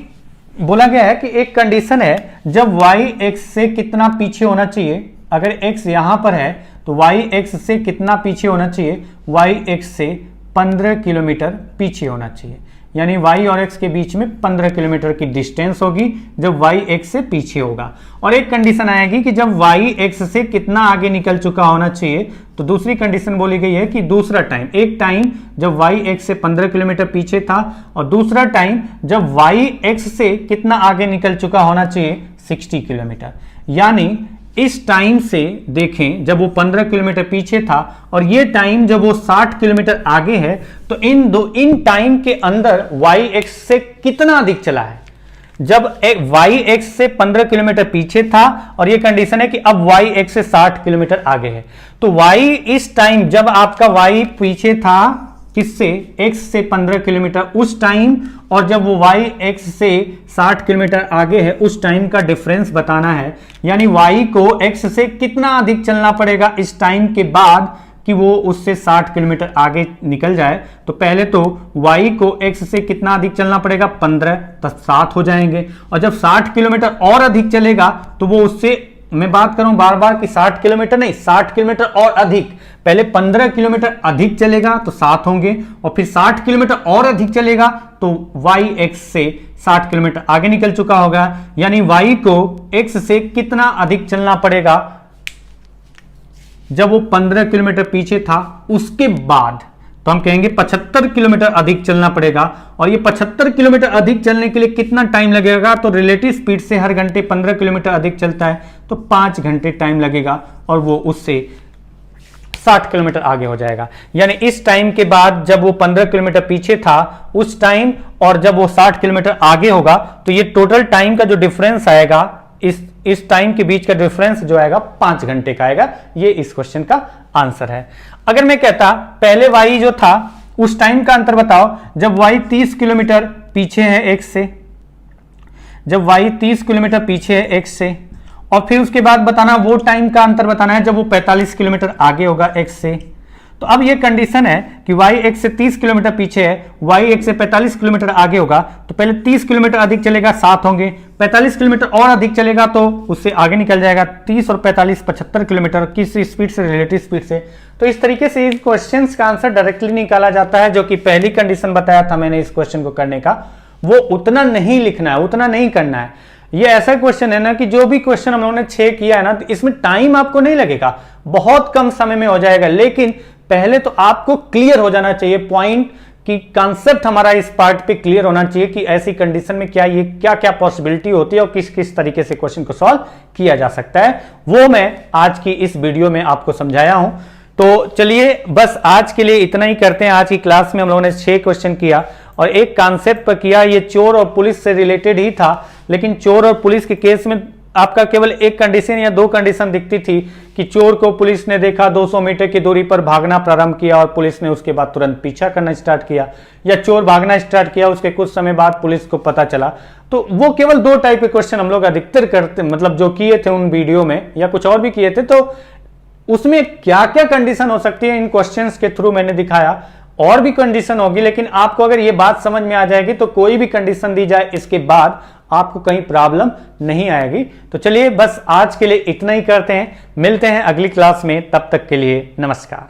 बोला गया है कि एक कंडीशन है जब y x से कितना पीछे होना चाहिए। अगर x यहां पर है तो y x से कितना पीछे होना चाहिए, y x से 15 किलोमीटर पीछे होना चाहिए, यानी y और x के बीच में 15 किलोमीटर की डिस्टेंस होगी जब y x से पीछे होगा। और एक कंडीशन आएगी कि जब y x से कितना आगे निकल चुका होना चाहिए, तो दूसरी कंडीशन बोली गई है कि दूसरा टाइम, एक टाइम जब y x से 15 किलोमीटर पीछे था और दूसरा टाइम जब y x से कितना आगे निकल चुका होना चाहिए, 60 किलोमीटर। यानी इस टाइम से देखें जब वो 15 किलोमीटर पीछे था और ये टाइम जब वो 60 किलोमीटर आगे है, तो इन टाइम के अंदर y x से कितना अधिक चला है। जब y x से 15 किलोमीटर पीछे था और ये कंडीशन है कि अब y x से 60 किलोमीटर आगे है, तो y इस टाइम जब आपका y पीछे था किससे, x से 15 किलोमीटर उस टाइम, और जब वो y x से 60 किलोमीटर आगे है उस टाइम का डिफरेंस बताना है। यानी y को x से कितना अधिक चलना पड़ेगा इस टाइम के बाद कि वो उससे 60 किलोमीटर आगे निकल जाए। तो पहले तो y को x से कितना अधिक चलना पड़ेगा, 15, तो 7 हो जाएंगे। और जब 60 किलोमीटर और अधिक चलेगा तो वो उससे, मैं बात करूं बार बार कि 60 किलोमीटर नहीं, 60 किलोमीटर और अधिक, पहले 15 किलोमीटर अधिक चलेगा तो 7 होंगे, और फिर 60 किलोमीटर और अधिक चलेगा तो y x से 60 किलोमीटर आगे निकल चुका होगा। यानी y को x से कितना अधिक चलना पड़ेगा जब वो 15 किलोमीटर पीछे था उसके बाद, तो हम कहेंगे 75 किलोमीटर अधिक चलना पड़ेगा। और ये 75 किलोमीटर अधिक चलने के लिए कितना टाइम लगेगा, तो रिलेटिव स्पीड से हर घंटे 15 किलोमीटर अधिक चलता है तो 5 घंटे टाइम लगेगा और वो उससे 60 किलोमीटर आगे हो जाएगा। यानी इस टाइम के बाद जब वो 15 किलोमीटर पीछे था उस टाइम और जब वो 60 किलोमीटर आगे होगा, तो ये टोटल टाइम का जो डिफरेंस आएगा, इस टाइम के बीच का डिफरेंस जो आएगा 5 घंटे का आएगा। ये इस क्वेश्चन का आंसर है। अगर मैं कहता पहले y जो था उस टाइम का अंतर बताओ जब y 30 किलोमीटर पीछे है x से, जब y 30 किलोमीटर पीछे है x से, और फिर उसके बाद बताना वो टाइम का अंतर बताना है जब वो 45 किलोमीटर आगे होगा x से। तो अब ये कंडीशन है कि y x से 30 किलोमीटर पीछे है, y x से 45 किलोमीटर आगे होगा, तो पहले 30 किलोमीटर अधिक चलेगा 7 होंगे, 45 किलोमीटर और अधिक चलेगा तो उससे आगे निकल जाएगा 30 और 45 75 किलोमीटर किस स्पीड से, रिलेटिव स्पीड से। तो इस तरीके से इस क्वेश्चन का आंसर डायरेक्टली निकाला जाता है। जो कि पहली कंडीशन बताया था मैंने इस क्वेश्चन को करने का, वो उतना नहीं लिखना है, उतना नहीं करना है। ये ऐसा क्वेश्चन है ना कि जो भी क्वेश्चन हम लोगों ने 6 किया है ना, तो इसमें टाइम आपको नहीं लगेगा, बहुत कम समय में हो जाएगा। लेकिन पहले तो आपको क्लियर हो जाना चाहिए पॉइंट कि कॉन्सेप्ट हमारा इस पार्ट पे क्लियर होना चाहिए कि ऐसी कंडीशन में क्या ये क्या क्या पॉसिबिलिटी होती है और किस किस तरीके से क्वेश्चन को सॉल्व किया जा सकता है, वो मैं आज की इस वीडियो में आपको समझाया हूं। तो चलिए बस आज के लिए इतना ही करते हैं। आज की क्लास में हम लोगों ने 6 क्वेश्चन किया और एक कॉन्सेप्ट पर किया। ये चोर और पुलिस से रिलेटेड ही था, लेकिन चोर और पुलिस के केस में आपका केवल एक कंडीशन या 2 कंडीशन दिखती थी कि चोर को पुलिस ने देखा 200 मीटर की दूरी पर भागना प्रारंभ किया और पुलिस ने उसके बाद तुरंत पीछा करना स्टार्ट किया, या चोर भागना स्टार्ट किया उसके कुछ समय बाद पुलिस को पता चला। तो वो केवल 2 टाइप के क्वेश्चन हम लोग अधिकतर करते, मतलब जो किए थे उन वीडियो में, या कुछ और भी किए थे। तो उसमें क्या क्या कंडीशन हो सकती है इन क्वेश्चंस के थ्रू मैंने दिखाया। और भी कंडीशन होगी, लेकिन आपको अगर ये बात समझ में आ जाएगी तो कोई भी कंडीशन दी जाए इसके बाद आपको कहीं प्रॉब्लम नहीं आएगी। तो चलिए बस आज के लिए इतना ही करते हैं, मिलते हैं अगली क्लास में, तब तक के लिए नमस्कार।